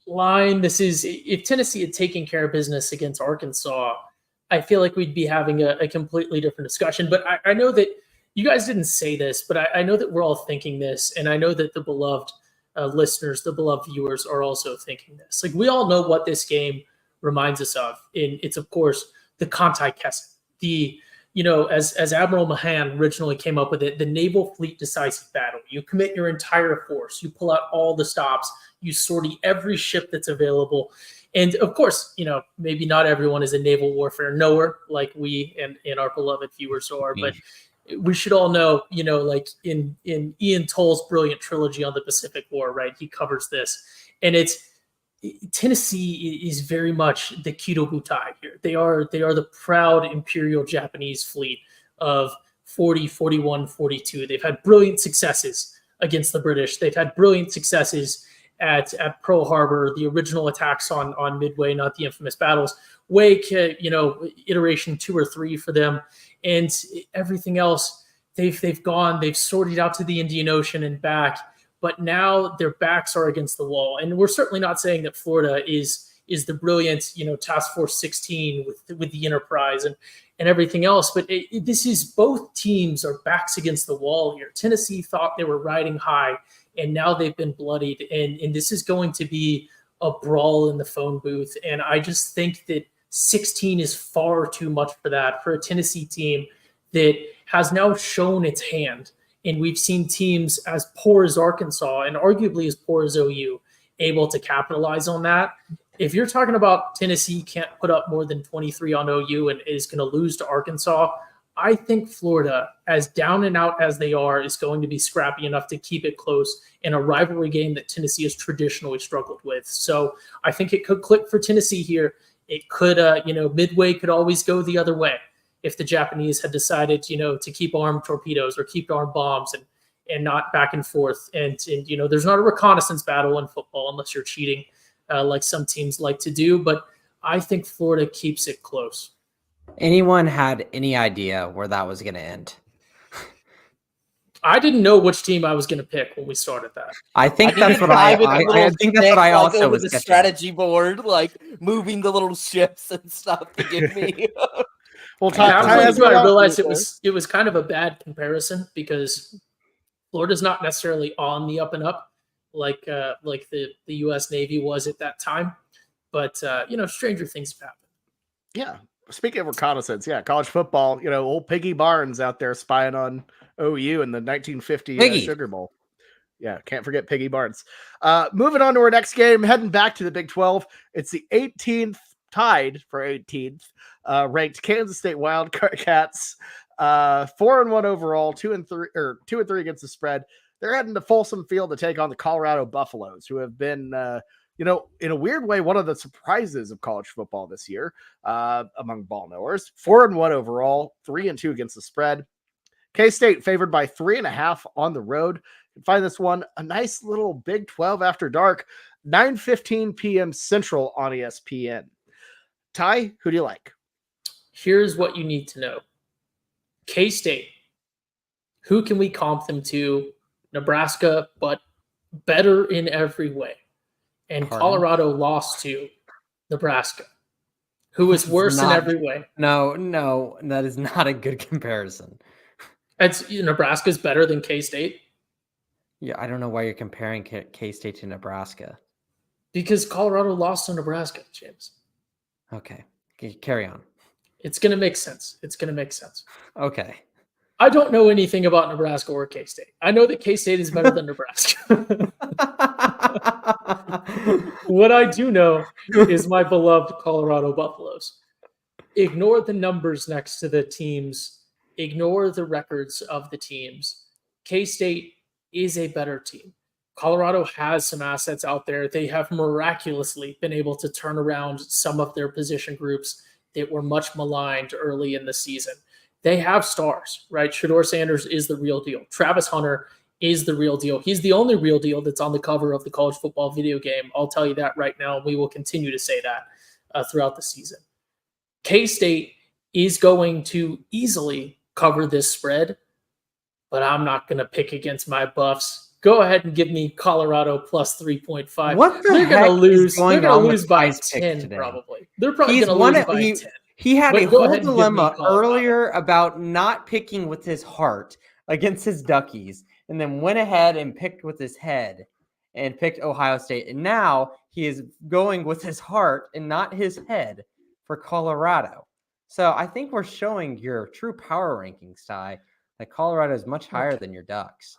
Speaker 4: line. If Tennessee had taken care of business against Arkansas, I feel like we'd be having a completely different discussion. But I know that you guys didn't say this, but I know that we're all thinking this, and I know that the beloved listeners, the beloved viewers are also thinking this. We all know what this game reminds us of. And it's, of course, the Conti Kessin, as Admiral Mahan originally came up with it, the naval fleet decisive battle. You commit your entire force. You pull out all the stops. You sortie every ship that's available. And, of course, maybe not everyone is a naval warfare knower like we and our beloved viewers are, but we should all know, in Ian Toll's brilliant trilogy on the Pacific War, right? He covers this. And Tennessee is very much the Kido Butai here. They are the proud Imperial Japanese fleet of 40, 41, 42. They've had brilliant successes against the British. They've had brilliant successes at Pearl Harbor, the original attacks on Midway, not the infamous battles. Wake, iteration 2 or 3 for them, and everything else. They've sorted out to the Indian Ocean and back, but now their backs are against the wall. And we're certainly not saying that Florida is the brilliant, Task Force 16 with the Enterprise and everything else. But this is, both teams are backs against the wall here. Tennessee thought they were riding high, and now they've been bloodied. And this is going to be a brawl in the phone booth. And I just think that 16 is far too much for that, for a Tennessee team that has now shown its hand. And we've seen teams as poor as Arkansas and arguably as poor as OU able to capitalize on that. If you're talking about Tennessee can't put up more than 23 on OU and is going to lose to Arkansas, I think Florida, as down and out as they are, is going to be scrappy enough to keep it close in a rivalry game that Tennessee has traditionally struggled with. So I think it could click for Tennessee here. It could, Midway could always go the other way if the Japanese had decided, to keep armed torpedoes or keep armed bombs and not back and forth. And there's not a reconnaissance battle in football unless you're cheating, like some teams like to do. But I think Florida keeps it close.
Speaker 3: Anyone had any idea where that was going to end?
Speaker 4: I didn't know which team I was going to pick when we started that.
Speaker 3: I think that's what I think that's what I also was
Speaker 2: the
Speaker 3: catching.
Speaker 2: strategy board, like moving the little ships and stuff to give me.
Speaker 1: Well,
Speaker 4: I realized it was kind of a bad comparison because Florida's not necessarily on the up and up like the U.S. Navy was at that time, but stranger things have happened.
Speaker 1: Yeah. Speaking of reconnaissance, college football, old Piggy Barnes out there spying on OU in the 1950 Sugar Bowl. Yeah, can't forget Piggy Barnes. Moving on to our next game, heading back to the Big 12. It's the 18th, tied for 18th, ranked Kansas State Wildcats, 4-1 overall, 2-3 against the spread. They're heading to Folsom Field to take on the Colorado Buffaloes, who have been in a weird way, one of the surprises of college football this year among ball knowers. 4-1 overall, 3-2 against the spread. K-State favored by 3.5 on the road. You can find this one a nice little Big 12 after dark, 9:15 p.m. Central on ESPN. Ty, who do you like?
Speaker 4: Here's what you need to know. K-State, who can we comp them to? Nebraska, but better in every way. And Colorado lost to Nebraska, who is worse in every way.
Speaker 3: No, that is not a good comparison.
Speaker 4: Nebraska's better than K-State.
Speaker 3: Yeah, I don't know why you're comparing K-State to Nebraska.
Speaker 4: Because Colorado lost to Nebraska, James.
Speaker 3: Okay, carry on.
Speaker 4: It's going to make sense.
Speaker 3: Okay.
Speaker 4: I don't know anything about Nebraska or K-State. I know that K-State is better than Nebraska. What I do know is my beloved Colorado Buffaloes. Ignore the numbers next to the teams. Ignore the records of the teams. K-State is a better team. Colorado has some assets out there. They have miraculously been able to turn around some of their position groups that were much maligned early in the season. They have stars, right? Shedeur Sanders is the real deal. Travis Hunter is the real deal. He's the only real deal that's on the cover of the college football video game. I'll tell you that right now. We will continue to say that throughout the season. K-State is going to easily cover this spread, but I'm not going to pick against my Buffs. Go ahead and give me Colorado plus 3.5.
Speaker 3: What the
Speaker 4: They're
Speaker 3: heck
Speaker 4: going to lose.
Speaker 3: going
Speaker 4: They're going
Speaker 3: on
Speaker 4: to lose
Speaker 3: with
Speaker 4: by
Speaker 3: Ice Pick
Speaker 4: 10
Speaker 3: today?
Speaker 4: probably. They're probably going to lose by 10.
Speaker 3: He had
Speaker 4: But
Speaker 3: a
Speaker 4: go
Speaker 3: whole
Speaker 4: ahead and give me
Speaker 3: dilemma
Speaker 4: Colorado.
Speaker 3: earlier about not picking with his heart against his Duckies, and then went ahead and picked with his head and picked Ohio State. And now he is going with his heart and not his head for Colorado. So I think we're showing your true power rankings, Ty, that Colorado is much higher than your Ducks.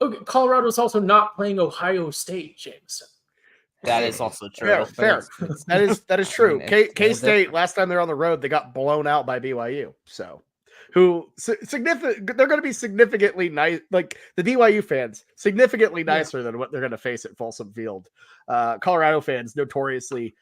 Speaker 4: Okay, Colorado's also not playing Ohio State, Jameson.
Speaker 2: That is also true.
Speaker 1: Yeah, fair. That is true.
Speaker 3: I mean,
Speaker 1: K-State, last time they were on the road, they got blown out by BYU. So, they're going to be significantly nice, like the BYU fans, significantly nicer than what they're going to face at Folsom Field. Colorado fans notoriously,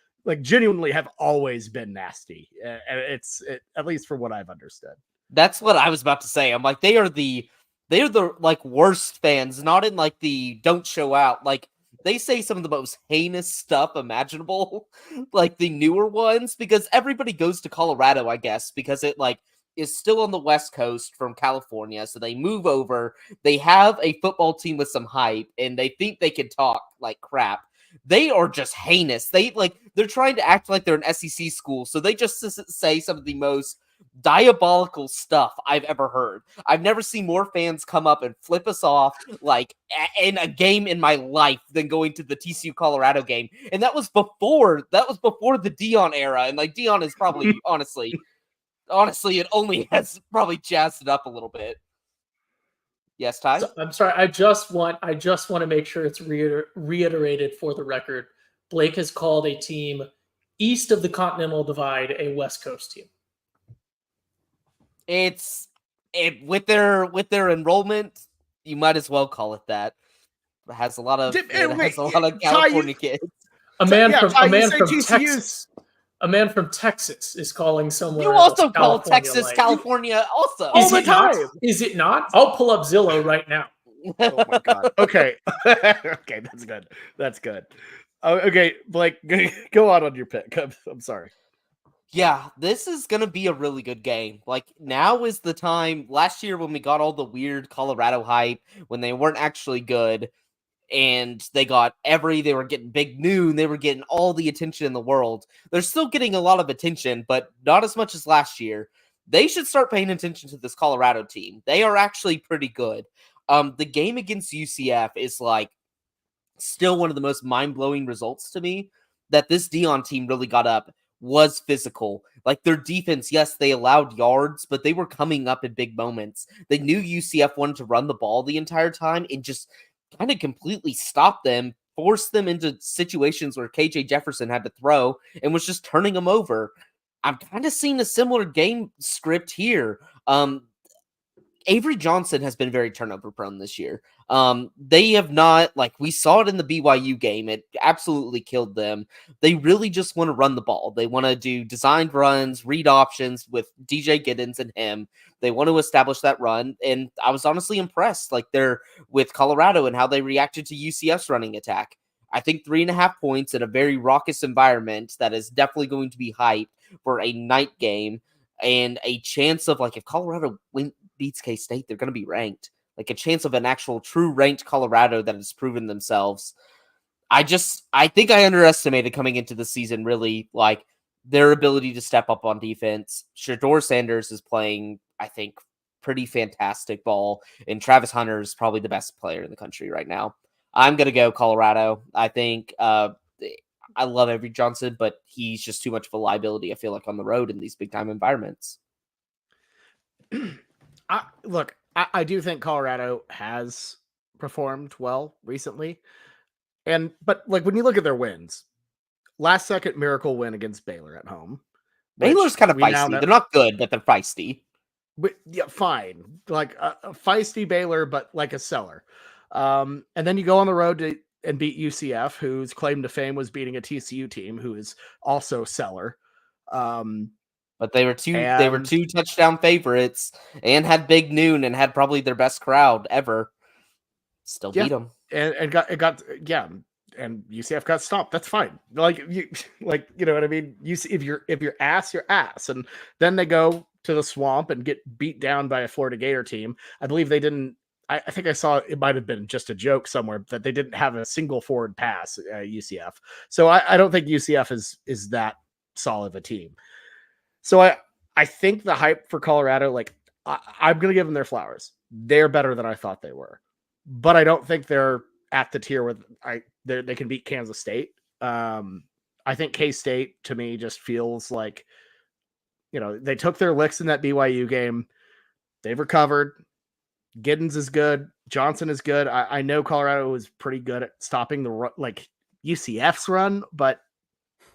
Speaker 1: genuinely have always been nasty. At least from what I've understood.
Speaker 2: That's what I was about to say. I'm like, they are the they're the like worst fans, not in like the don't show out. Like they say some of the most heinous stuff imaginable, like the newer ones, because everybody goes to Colorado, I guess, because it like is still on the West Coast from California. So they move over. They have a football team with some hype, and they think they can talk like crap. They are just heinous. They're trying to act like they're an SEC school, so they just say some of the most diabolical stuff I've ever heard. I've never seen more fans come up and flip us off like in a game in my life than going to the TCU Colorado game. And that was before the Dion era. And like Dion is probably honestly, it only has probably jazzed it up a little bit. Yes, Ty?
Speaker 4: So, I'm sorry. I just want to make sure it's reiterated for the record. Blake has called a team east of the Continental Divide a West Coast team.
Speaker 2: With their enrollment, you might as well call it that. It has a lot of California kids.
Speaker 4: A man from Texas is calling somewhere.
Speaker 2: You also
Speaker 4: else
Speaker 2: call
Speaker 4: California
Speaker 2: Texas
Speaker 4: like.
Speaker 2: California also
Speaker 1: all the time.
Speaker 4: Is it not? I'll pull up Zillow right now.
Speaker 1: Oh my god. Okay. Okay, that's good. Okay, Blake, go on your pick. I'm sorry.
Speaker 2: Yeah, this is going to be a really good game. Like, now is the time. Last year when we got all the weird Colorado hype, when they weren't actually good, and they were getting big noon, they were getting all the attention in the world. They're still getting a lot of attention, but not as much as last year. They should start paying attention to this Colorado team. They are actually pretty good. The game against UCF is like still one of the most mind-blowing results to me that this Dion team really got up. Was physical. Like their defense, yes, they allowed yards, but they were coming up in big moments. They knew UCF wanted to run the ball the entire time and just kind of completely stopped them, forced them into situations where KJ Jefferson had to throw and was just turning them over. I'm kind of seeing a similar game script here. Avery Johnson has been very turnover prone this year. They have not, like we saw it in the BYU game. It absolutely killed them. They really just want to run the ball. They want to do designed runs, read options with DJ Giddens and him. They want to establish that run. And I was honestly impressed, like they're with Colorado and how they reacted to UCF's running attack. I think 3.5 points in a very raucous environment that is definitely going to be hyped for a night game and a chance of like if Colorado beats K-State, they're going to be ranked. Like a chance of an actual true ranked Colorado that has proven themselves. I think I underestimated coming into the season really like their ability to step up on defense. Shedeur Sanders is playing, I think, pretty fantastic ball, and Travis Hunter is probably the best player in the country right now. I'm going to go Colorado. I think I love Avery Johnson, but he's just too much of a liability, I feel like, on the road in these big-time environments.
Speaker 1: I do think Colorado has performed well recently. But like when you look at their wins, last second miracle win against Baylor at home.
Speaker 2: Baylor's kind of feisty. They're not good, but they're feisty.
Speaker 1: Yeah, fine. Like a feisty Baylor, but like a seller. And then you go on the road and beat UCF, whose claim to fame was beating a TCU team who is also seller.
Speaker 2: But they were two touchdown favorites and had big noon and had probably their best crowd ever. Still beat them. And
Speaker 1: UCF got stopped. That's fine. Like you know what I mean? If you're ass, you're ass. And then they go to the swamp and get beat down by a Florida Gator team. I believe they didn't. I think I saw it might have been just a joke somewhere that they didn't have a single forward pass at UCF. So I don't think UCF is that solid of a team. So I think the hype for Colorado, like I'm going to give them their flowers. They're better than I thought they were, but I don't think they're at the tier where they can beat Kansas State. I think K-State to me just feels like, they took their licks in that BYU game. They've recovered. Giddens is good. Johnson is good. I know Colorado was pretty good at stopping the run, like UCF's run, but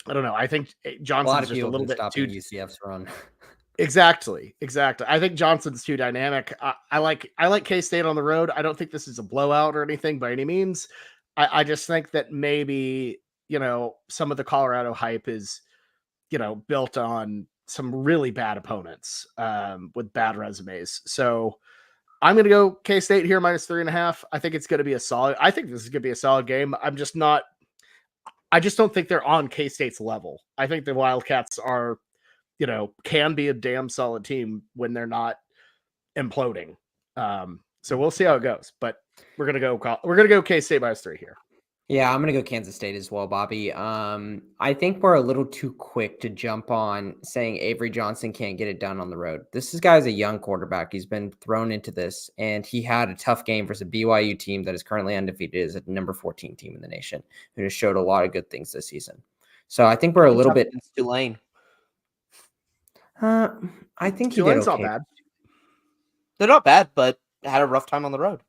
Speaker 1: I don't know. I think Johnson's just a little bit too
Speaker 3: UCF's run.
Speaker 1: Exactly. I think Johnson's too dynamic. I like K-State on the road. I don't think this is a blowout or anything by any means. I just think that maybe, some of the Colorado hype is, built on some really bad opponents with bad resumes. So I'm going to go K-State here -3.5. I think it's going to be I think this is going to be a solid game. I just don't think they're on K-State's level. I think the Wildcats are, can be a damn solid team when they're not imploding. So we'll see how it goes, but we're going to go K-State -3 here.
Speaker 3: Yeah, I'm going to go Kansas State as well, Bobby. I think we're a little too quick to jump on saying Avery Johnson can't get it done on the road. This guy's a young quarterback. He's been thrown into this, and he had a tough game versus a BYU team that is currently undefeated, is a number 14 team in the nation, who has showed a lot of good things this season. So I think we're a little bit...
Speaker 2: Tulane.
Speaker 3: I think he
Speaker 1: Tulane's
Speaker 3: did okay.
Speaker 1: not bad.
Speaker 2: They're not bad, but had a rough time on the road.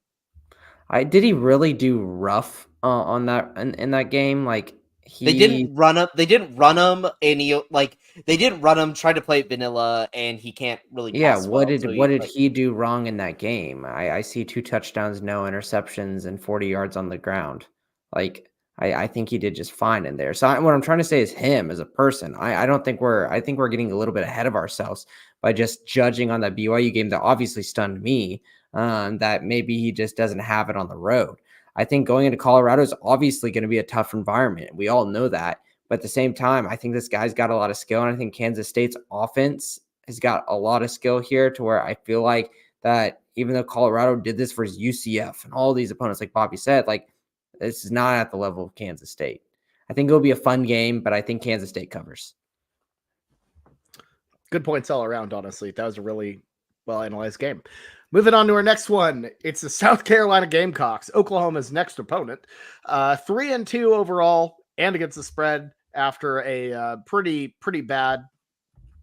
Speaker 3: Did he really do rough on that in that game? Like
Speaker 2: they didn't run him. They didn't run him, and they didn't run him. Tried to play it vanilla, and he can't really.
Speaker 3: Yeah, what did he do wrong in that game? I see 2 touchdowns, no interceptions, and 40 yards on the ground. Like I think he did just fine in there. So what I'm trying to say is him as a person. I think we're getting a little bit ahead of ourselves by just judging on that BYU game that obviously stunned me. That maybe he just doesn't have it on the road. I think going into Colorado is obviously going to be a tough environment. We all know that. But at the same time, I think this guy's got a lot of skill. And I think Kansas State's offense has got a lot of skill here to where I feel like that even though Colorado did this for UCF and all these opponents, like Bobby said, like this is not at the level of Kansas State. I think it'll be a fun game, but I think Kansas State covers.
Speaker 1: Good points all around, honestly. That was a really well-analyzed game. Moving on to our next one. It's the South Carolina Gamecocks, Oklahoma's next opponent. 3-2 overall and against the spread after a pretty bad,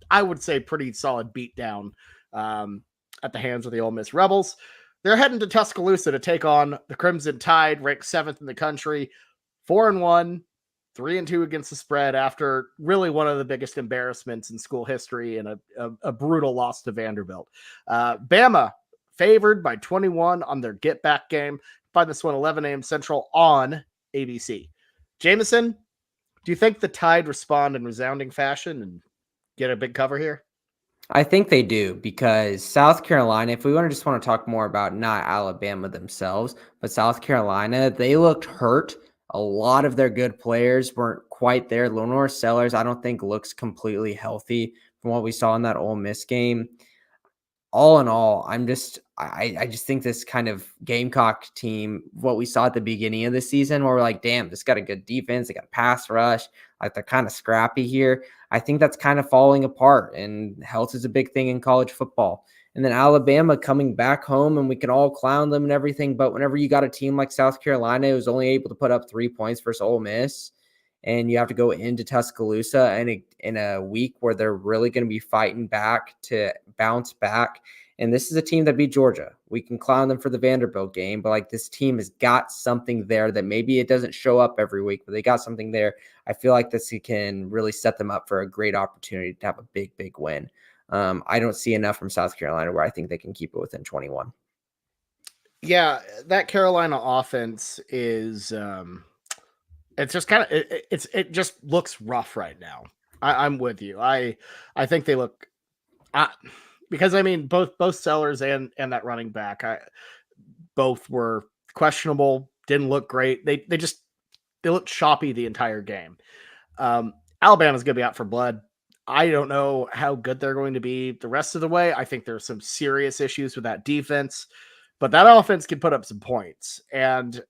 Speaker 1: I would say pretty solid beatdown at the hands of the Ole Miss Rebels. They're heading to Tuscaloosa to take on the Crimson Tide, ranked 7th in the country, 4-1, 3-2 against the spread after really one of the biggest embarrassments in school history and a brutal loss to Vanderbilt. Bama favored by 21 on their get-back game. Find this one 11 a.m. Central on ABC. Jameson, do you think the Tide respond in resounding fashion and get a big cover here?
Speaker 3: I think they do, because South Carolina, if we just want to talk more about not Alabama themselves, but South Carolina, they looked hurt. A lot of their good players weren't quite there. Lenore Sellers, I don't think looks completely healthy from what we saw in that Ole Miss game. All in all, I just think this kind of Gamecock team, what we saw at the beginning of the season, where we're like, damn, this got a good defense, they got a pass rush, like they're kind of scrappy here. I think that's kind of falling apart, and health is a big thing in college football. And then Alabama coming back home, and we can all clown them and everything, but whenever you got a team like South Carolina who's only able to put up 3 points versus Ole Miss, and you have to go into Tuscaloosa in a week where they're really going to be fighting back to bounce back. And this is a team that beat Georgia. We can clown them for the Vanderbilt game, but like this team has got something there that maybe it doesn't show up every week, but they got something there. I feel like this can really set them up for a great opportunity to have a big win. I don't see enough from South Carolina where I think they can keep it within 21.
Speaker 1: Yeah, that Carolina offense is it's just kind of it just looks rough right now. I'm with you. I think they look because I mean both Sellers and that running back both were questionable, didn't look great. They looked choppy the entire game. Alabama's going to be out for blood. I don't know how good they're going to be the rest of the way. I think there's some serious issues with that defense, but that offense can put up some points. And,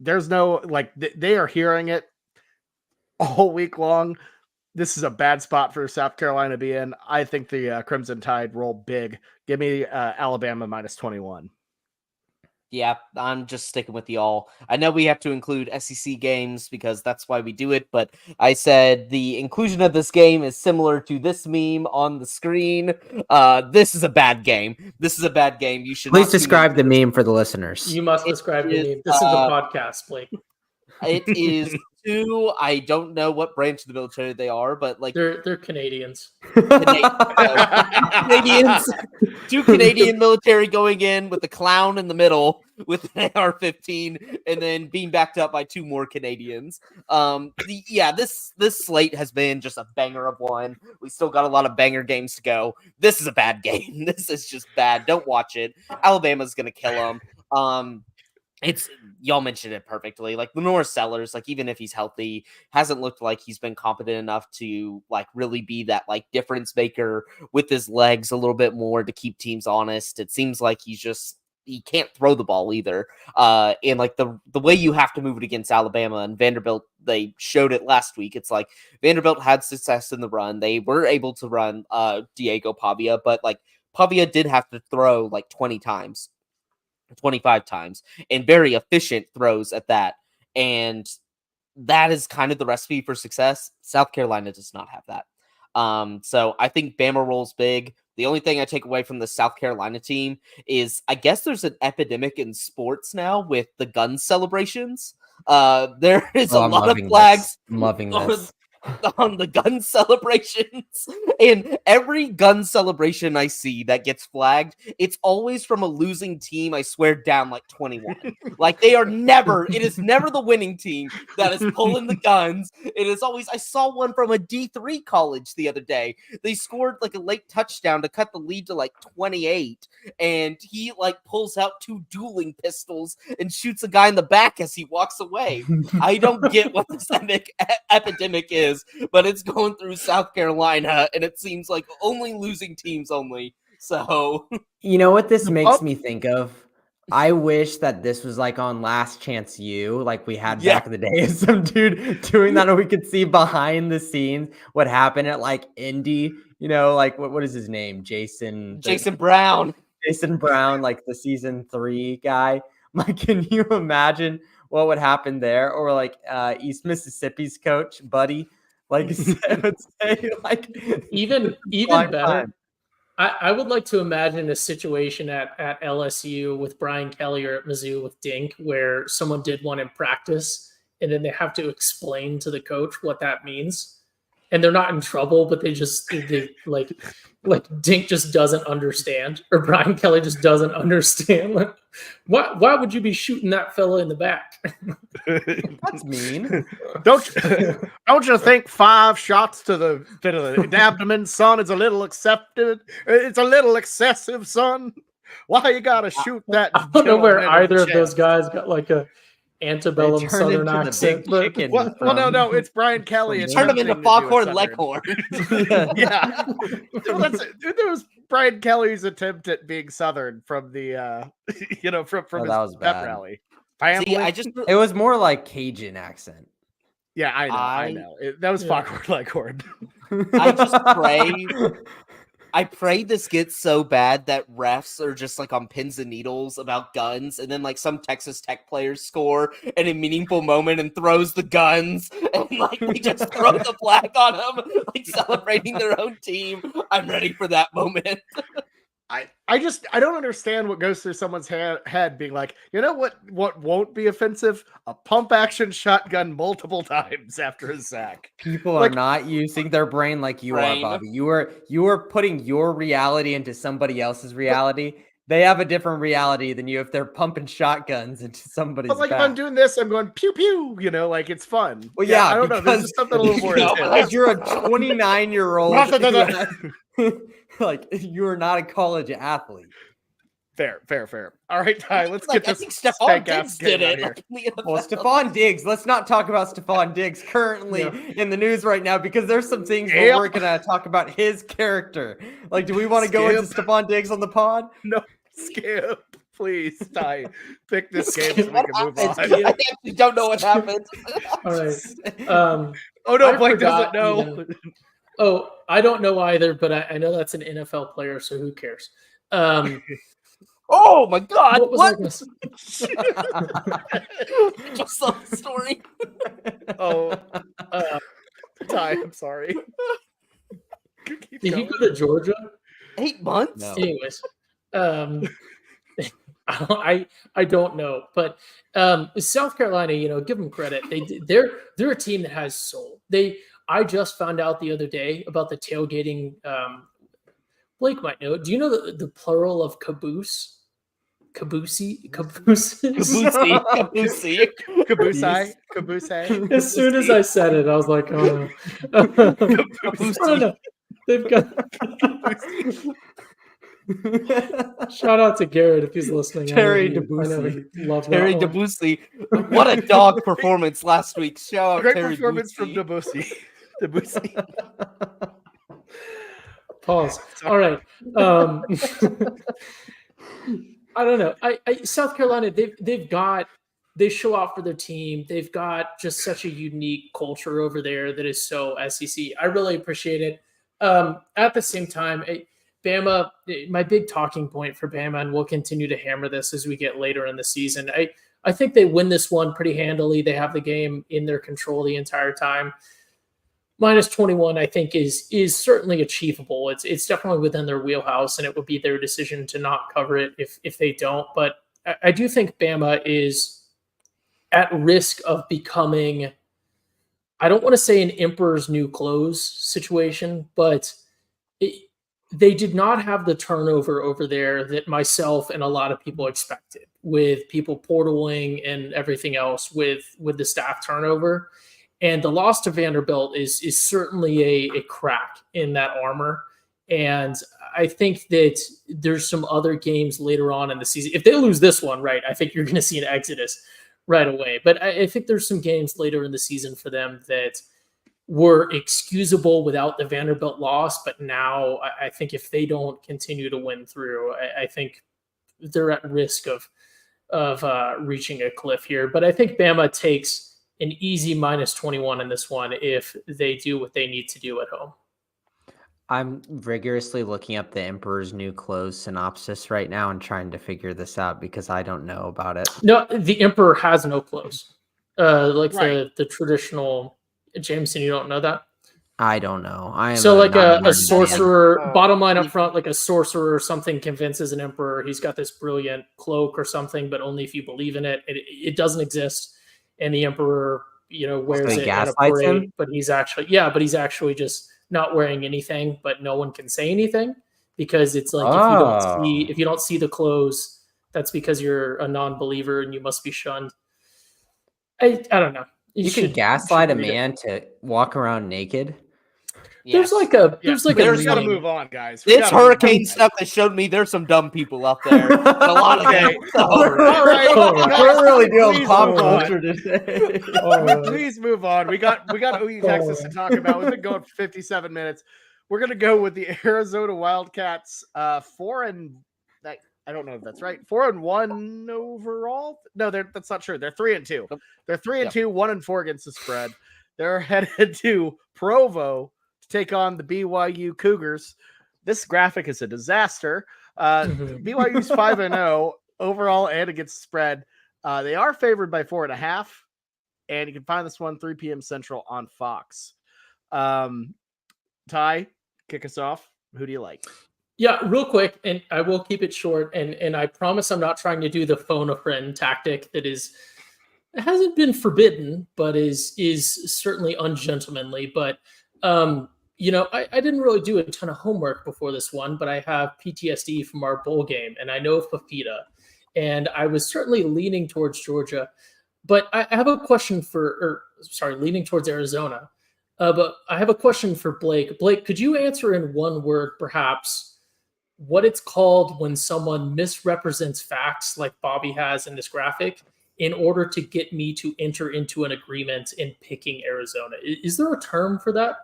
Speaker 1: there's no, they are hearing it all week long. This is a bad spot for South Carolina to be in. I think the Crimson Tide roll big. Give me Alabama -21.
Speaker 2: Yeah, I'm just sticking with y'all. I know we have to include SEC games because that's why we do it, but I said the inclusion of this game is similar to this meme on the screen. This is a bad game. This is a bad game. You should
Speaker 3: please describe the meme for the listeners.
Speaker 4: You must describe the meme. This is the podcast, Blake.
Speaker 2: It is two. I don't know what branch of the military they are, but like
Speaker 4: They're Canadians.
Speaker 2: Canadians, two Canadian military going in with the clown in the middle with an AR-15, and then being backed up by two more Canadians. This slate has been just a banger of one. We still got a lot of banger games to go. This is a bad game. This is just bad. Don't watch it. Alabama's gonna kill them. It's y'all mentioned it perfectly. Like Lenore Sellers, like even if he's healthy, hasn't looked like he's been competent enough to like really be that like difference maker with his legs a little bit more to keep teams honest. It seems like he can't throw the ball either. And like the way you have to move it against Alabama and Vanderbilt, they showed it last week. It's like Vanderbilt had success in the run. They were able to run Diego Pavia, but like Pavia did have to throw like 20 times. 25 times and very efficient throws at that. And that is kind of the recipe for success. South Carolina does not have that. So I think Bama rolls big. The only thing I take away from the South Carolina team is I guess there's an epidemic in sports now with the gun celebrations. There is a lot of flags.
Speaker 3: I'm loving this.
Speaker 2: On the gun celebrations, and every gun celebration I see that gets flagged, it's always from a losing team. I swear down like 21. Like it is never the winning team that is pulling the guns. It is always, I saw one from a D3 college the other day. They scored like a late touchdown to cut the lead to like 28, and he like pulls out two dueling pistols and shoots a guy in the back as he walks away. I don't get what this epidemic is. But it's going through South Carolina, and it seems like only losing teams only. So,
Speaker 3: you know what this makes me think of? I wish that this was like on Last Chance U, like we had back in the day. Some dude doing that, and we could see behind the scenes what happened at like Indy. You know, like what is his name? Jason
Speaker 2: Brown.
Speaker 3: Jason Brown, like the season 3 guy. Like, can you imagine what would happen there? Or like East Mississippi's coach, Buddy. Like, I would say, like
Speaker 4: even better. I would like to imagine a situation at LSU with Brian Kelly or at Mizzou with Dink, where someone did one in practice, and then they have to explain to the coach what that means, and they're not in trouble, but they like Dink just doesn't understand, or Brian Kelly just doesn't understand. Like, why would you be shooting that fella in the back?
Speaker 3: That's mean.
Speaker 1: Don't you think 5 shots to the abdomen, son, is a little accepted? It's a little excessive, son. Why you gotta shoot that?
Speaker 4: I don't know where either of those guys got like a antebellum Southern accent.
Speaker 1: No, it's Brian Kelly.
Speaker 2: Turn him into Foghorn Leghorn.
Speaker 1: Yeah. There was Brian Kelly's attempt at being Southern from the, from his pep rally.
Speaker 2: See,
Speaker 3: it was more like Cajun accent.
Speaker 1: Yeah, I know. That was Foghorn Leghorn.
Speaker 2: I just I pray this gets so bad that refs are just like on pins and needles about guns, and then like some Texas Tech players score in a meaningful moment and throws the guns, and like they just throw the flag on them, like celebrating their own team. I'm ready for that moment.
Speaker 1: I don't understand what goes through someone's head being like, you know what won't be offensive? A pump action shotgun multiple times after a sack.
Speaker 3: People are not using their brain like you are, Bobby. You are putting your reality into somebody else's reality. They have a different reality than you if they're pumping shotguns into somebody's back.
Speaker 1: If I'm doing this, I'm going pew pew, like it's fun.
Speaker 3: Well, yeah,
Speaker 1: I don't know. There's just something a little more
Speaker 3: because you're a 29-year-old. Like, you're not a college athlete.
Speaker 1: Fair. All right, Ty, let's get this.
Speaker 2: I think Stephon Diggs did it.
Speaker 3: Well, Stephon Diggs. Let's not talk about Stephon Diggs currently in the news right now, because there's some things where we're going to talk about his character. Like, do we want to go into Stephon Diggs on the pod?
Speaker 1: No, skip. Please, Ty, pick this game so we can move on.
Speaker 2: I actually don't know what happened.
Speaker 4: All right.
Speaker 1: Oh, no, Blake doesn't know.
Speaker 4: Oh, I don't know either, but I know that's an NFL player, so who cares?
Speaker 2: Oh my God! What?
Speaker 4: Just
Speaker 2: saw the story.
Speaker 1: Ty, I'm sorry.
Speaker 4: Did he go to Georgia?
Speaker 2: 8 months.
Speaker 4: No. Anyways, I don't know, but South Carolina, give them credit. They're a team that has soul. I just found out the other day about the tailgating. Blake might know. Do you know the plural of caboose? Caboose.
Speaker 1: Caboose.
Speaker 4: As soon as I said it, I was like, oh no. I don't know. They've got. Shout out to Garrett if he's listening.
Speaker 3: Terry Debussy.
Speaker 2: Terry Debussy. What a dog performance last week. Shout out
Speaker 1: Great
Speaker 2: Terry
Speaker 1: performance
Speaker 2: Debussy.
Speaker 1: from Debussy.
Speaker 4: Pause. All right. I don't know. South Carolina, they show out for their team. They've got just such a unique culture over there that is so SEC. I really appreciate it. At the same time, Bama, my big talking point for Bama, and we'll continue to hammer this as we get later in the season. I think they win this one pretty handily. They have the game in their control the entire time. -21, I think, is certainly achievable. It's definitely within their wheelhouse, and it would be their decision to not cover it if they don't. But I do think Bama is at risk of becoming, I don't want to say an emperor's new clothes situation, but they did not have the turnover over there that myself and a lot of people expected, with people portaling and everything else with the staff turnover. And the loss to Vanderbilt is certainly a crack in that armor. And I think that there's some other games later on in the season. If they lose this one, right, I think you're going to see an exodus right away. But I think there's some games later in the season for them that were excusable without the Vanderbilt loss. But now I think if they don't continue to win through, I think they're at risk of reaching a cliff here. But I think Bama takes an easy -21 in this one if they do what they need to do at home.
Speaker 3: I'm rigorously looking up the Emperor's New Clothes synopsis right now and trying to figure this out because I don't know about it.
Speaker 4: No, the Emperor has no clothes.
Speaker 1: Right.
Speaker 4: The traditional. Jameson, you don't know that?
Speaker 3: I don't know.
Speaker 4: So like a
Speaker 3: sorcerer.
Speaker 4: sorcerer, bottom line up front, like a sorcerer or something convinces an emperor he's got this brilliant cloak or something, but only if you believe in it. It doesn't exist. And the emperor, wears it at a parade, but he's actually just not wearing anything, but no one can say anything because it's like if you don't see the clothes, that's because you're a non-believer and you must be shunned. I don't know.
Speaker 3: You can gaslight a man to walk around naked.
Speaker 4: Yes. There's
Speaker 1: got to move on, guys.
Speaker 2: This hurricane stuff has showed me there's some dumb people out there. A lot of them.
Speaker 3: We're really doing pop culture today.
Speaker 1: Please move on. We got OU Texas to talk about. We've been going for 57 minutes. We're gonna go with the Arizona Wildcats. I don't know if that's right. 4-1 overall. No, that's not true. They're 3-2. They're 3-2, 1-4 against the spread. They're headed to Provo to take on the BYU Cougars. This graphic is a disaster. BYU's 5-0 overall and against the spread. They are favored by 4.5, and you can find this one 3 p.m. Central on Fox. Ty, kick us off. Who do you like?
Speaker 4: Yeah, real quick, and I will keep it short, and I promise I'm not trying to do the phone a friend tactic that hasn't been forbidden, but is certainly ungentlemanly. But I didn't really do a ton of homework before this one, but I have PTSD from our bowl game, and I know Fafita, and I was certainly leaning towards Georgia, but I have a question leaning towards Arizona. But I have a question for Blake. Blake, could you answer in one word, perhaps, what it's called when someone misrepresents facts like Bobby has in this graphic in order to get me to enter into an agreement in picking Arizona? Is there a term for that?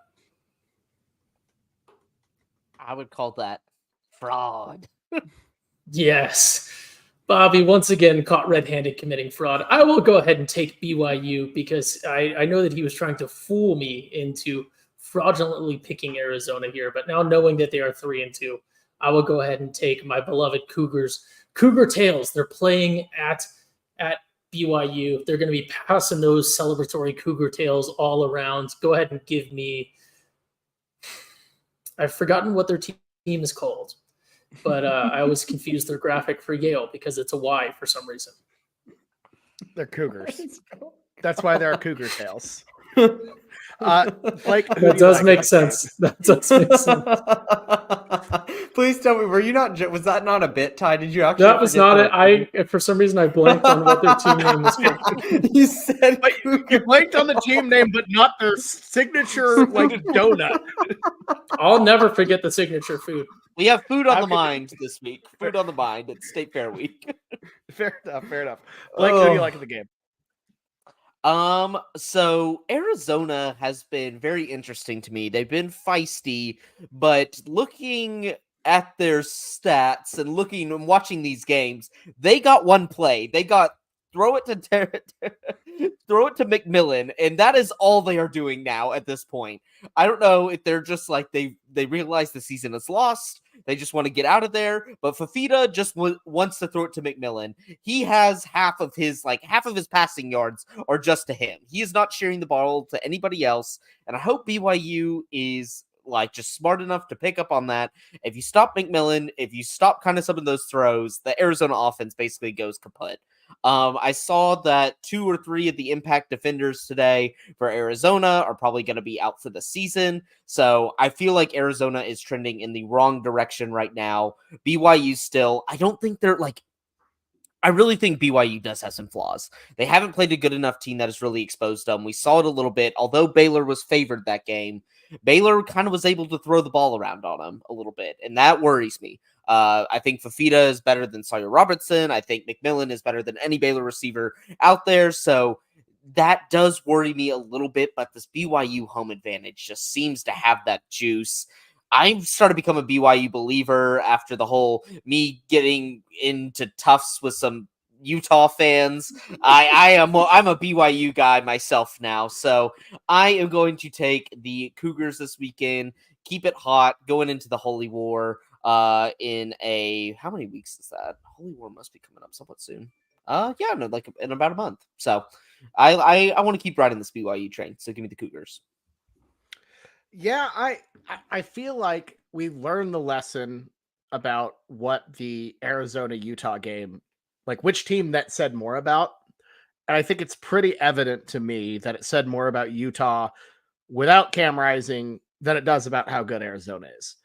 Speaker 2: I would call that fraud.
Speaker 4: Yes. Bobby once again caught red-handed committing fraud. I will go ahead and take BYU because I know that he was trying to fool me into fraudulently picking Arizona here. But now knowing that they are 3-2, I will go ahead and take my beloved Cougars. Cougar Tails, they're playing at BYU. They're going to be passing those celebratory Cougar Tails all around. Go ahead and give me – I've forgotten what their team is called. but I always confuse their graphic for Yale because it's a Y for some reason.
Speaker 1: They're Cougars. That's why there are Cougar tails. Blake,
Speaker 4: That does make sense. That does make sense.
Speaker 3: Please tell me, were you not? Was that not a bit, Ty? Did you actually?
Speaker 4: That was not it. For some reason, I blanked on what their team name was called.
Speaker 3: You said
Speaker 1: you blanked on the team name, but not their signature like donut.
Speaker 4: I'll never forget the signature food.
Speaker 2: We have food on the mind this week. Food on the mind. It's State Fair week.
Speaker 1: Fair enough. Blake, who do you like in the game?
Speaker 2: So Arizona has been very interesting to me. They've been feisty, but looking at their stats and looking and watching these games, they got one play. They got throw it to McMillan, and that is all they are doing now at this point. I don't know if they're just like they realize the season is lost. They just want to get out of there. But Fafita just wants to throw it to McMillan. He has half of his passing yards are just to him. He is not sharing the ball to anybody else. And I hope BYU is like just smart enough to pick up on that. If you stop McMillan, if you stop kind of some of those throws, the Arizona offense basically goes kaput. I saw that 2 or 3 of the impact defenders today for Arizona are probably going to be out for the season. So I feel like Arizona is trending in the wrong direction right now. BYU still, I really think BYU does have some flaws. They haven't played a good enough team that has really exposed them. We saw it a little bit. Although Baylor was favored that game, Baylor kind of was able to throw the ball around on them a little bit, and that worries me. I think Fafita is better than Sawyer Robertson. I think McMillan is better than any Baylor receiver out there. So that does worry me a little bit, but this BYU home advantage just seems to have that juice. I've started to become a BYU believer after the whole me getting into Tufts with some Utah fans. I'm a BYU guy myself now, so I am going to take the Cougars this weekend. Keep it hot going into the Holy War. In how many weeks is that? Holy War must be coming up somewhat soon. Like in about a month. So I want to keep riding this BYU train. So give me the Cougars.
Speaker 1: Yeah, I feel like we learned the lesson about what the Arizona-Utah game, like which team that said more about. And I think it's pretty evident to me that it said more about Utah without Cam Rising than it does about how good Arizona is.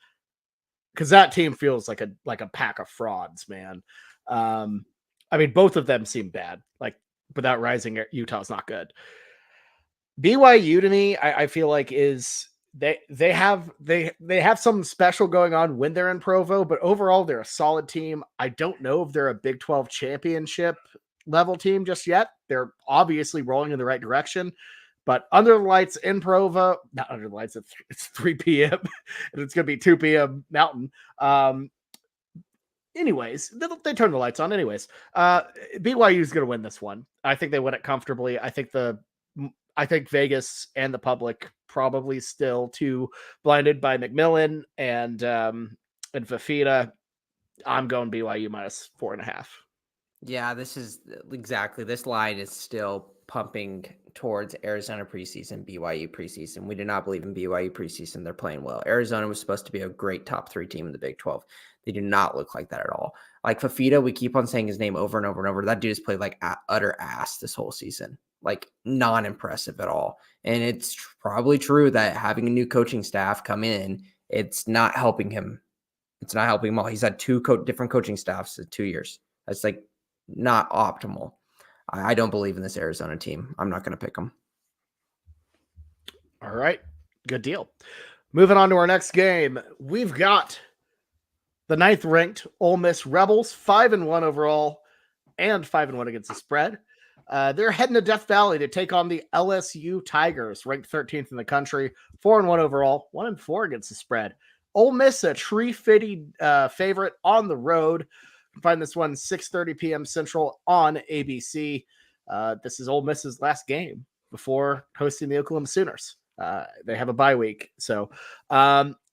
Speaker 1: Because that team feels like a pack of frauds, man. I mean, both of them seem bad. Like without Rising, Utah's not good. BYU to me, I feel like is they have something special going on when they're in Provo, but overall they're a solid team. I don't know if they're a Big 12 championship level team just yet. They're obviously rolling in the right direction. But under the lights in Provo, not under the lights, it's 3 p.m. and it's going to be 2 p.m. Mountain. Anyways, they turn the lights on anyways. BYU is going to win this one. I think they win it comfortably. I think Vegas and the public probably still too blinded by McMillan and Fafita. I'm going BYU minus 4.5.
Speaker 3: Yeah, this line is still pumping towards Arizona preseason, BYU preseason. We do not believe in BYU preseason. They're playing well. Arizona was supposed to be a great top 3 team in the Big 12. They do not look like that at all. Like Fafita, we keep on saying his name over and over and over. That dude has played like utter ass this whole season. Like non-impressive at all. And it's probably true that having a new coaching staff come in, it's not helping him. It's not helping him all. He's had 2 different coaching staffs in 2 years. That's like not optimal. I don't believe in this Arizona team. I'm not going to pick them.
Speaker 1: All right. Good deal. Moving on to our next game. We've got the 9th ranked Ole Miss Rebels, 5-1 overall and 5-1 against the spread. They're heading to Death Valley to take on the LSU Tigers, ranked 13th in the country, 4-1 overall, 1-4 against the spread. Ole Miss, a tree-fitting favorite on the road. You can find this one 6:30 p.m. Central on ABC. This is Ole Miss's last game before hosting the Oklahoma Sooners. They have a bye week. So,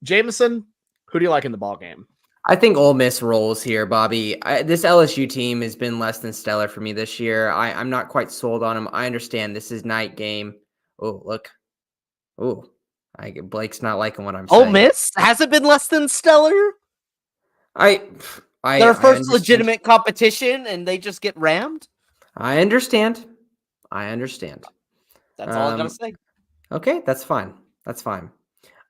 Speaker 1: Jameson, who do you like in the ball game?
Speaker 3: I think Ole Miss rolls here, Bobby. This LSU team has been less than stellar for me this year. I'm not quite sold on them. I understand this is night game. Oh, look. Oh, Blake's not liking what I'm saying.
Speaker 2: Ole Miss hasn't been less than stellar. Their first
Speaker 3: understand.
Speaker 2: legitimate competition, and they just get rammed.
Speaker 3: I understand.
Speaker 2: That's all I gotta say.
Speaker 3: Okay, that's fine.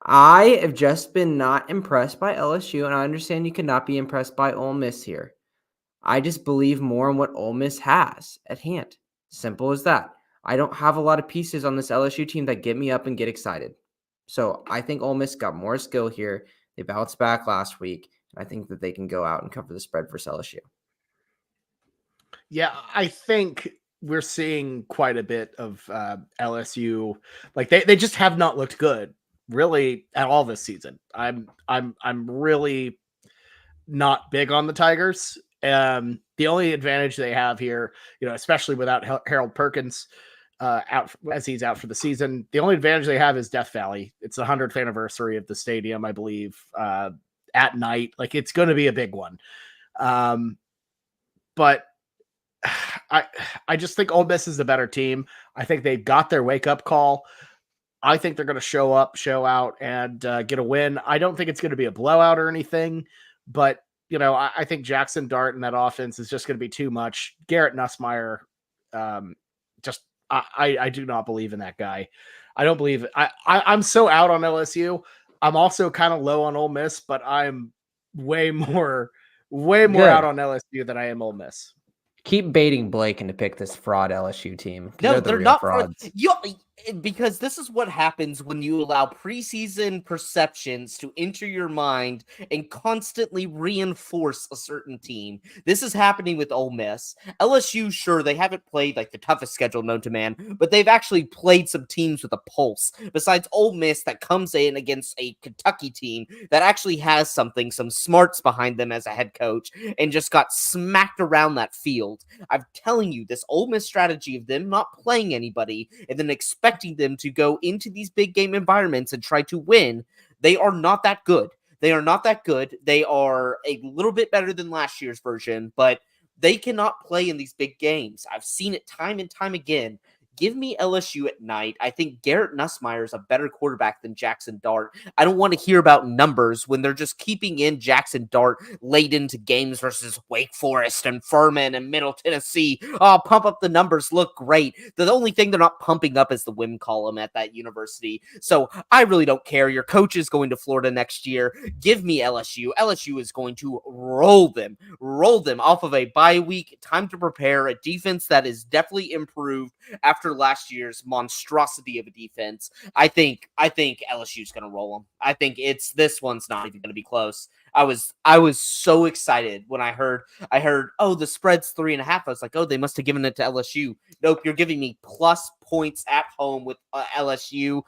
Speaker 3: I have just been not impressed by LSU, and I understand you cannot be impressed by Ole Miss here. I just believe more in what Ole Miss has at hand. Simple as that. I don't have a lot of pieces on this LSU team that get me up and get excited. So I think Ole Miss got more skill here. They bounced back last week, and I think that they can go out and cover the spread for LSU.
Speaker 1: Yeah, I think we're seeing quite a bit of LSU. Like they just have not looked good really at all this season. I'm really not big on the Tigers. The only advantage they have here, especially without Harold Perkins out as he's out for the season, the only advantage they have is Death Valley. It's the 100th anniversary of the stadium, I believe, at night. Like it's going to be a big one. But I just think Ole Miss is the better team. I think they've got their wake up call. I think they're going to show up, show out, and get a win. I don't think it's going to be a blowout or anything, but I think Jackson Dart and that offense is just going to be too much. Garrett Nussmeier, I do not believe in that guy. I don't believe it. I'm so out on LSU. I'm also kind of low on Ole Miss, but I'm way more out on LSU than I am Ole Miss.
Speaker 3: Keep baiting Blake into pick this fraud LSU team.
Speaker 2: No, they're not
Speaker 3: frauds.
Speaker 2: Because this is what happens when you allow preseason perceptions to enter your mind and constantly reinforce a certain team. This is happening with Ole Miss. LSU, sure, they haven't played like the toughest schedule known to man, but they've actually played some teams with a pulse. Besides Ole Miss that comes in against a Kentucky team that actually has some smarts behind them as a head coach and just got smacked around that field. I'm telling you, this Ole Miss strategy of them not playing anybody and then expecting them to go into these big game environments and try to win, they are not that good. They are a little bit better than last year's version, but they cannot play in these big games. I've seen it time and time again. Give me LSU at night. I think Garrett Nussmeier is a better quarterback than Jackson Dart. I don't want to hear about numbers when they're just keeping in Jackson Dart late into games versus Wake Forest and Furman and Middle Tennessee. Oh, pump up the numbers. Look great. The only thing they're not pumping up is the win column at that university. So I really don't care. Your coach is going to Florida next year. Give me LSU. LSU is going to roll them off of a bye week. Time to prepare. A defense that is definitely improved after last year's monstrosity of a defense. I think LSU's going to roll them. I think this one's not even going to be close. I was so excited when I heard, oh, the spread's 3.5. I was like, oh, they must have given it to LSU. Nope, you're giving me plus points at home with LSU.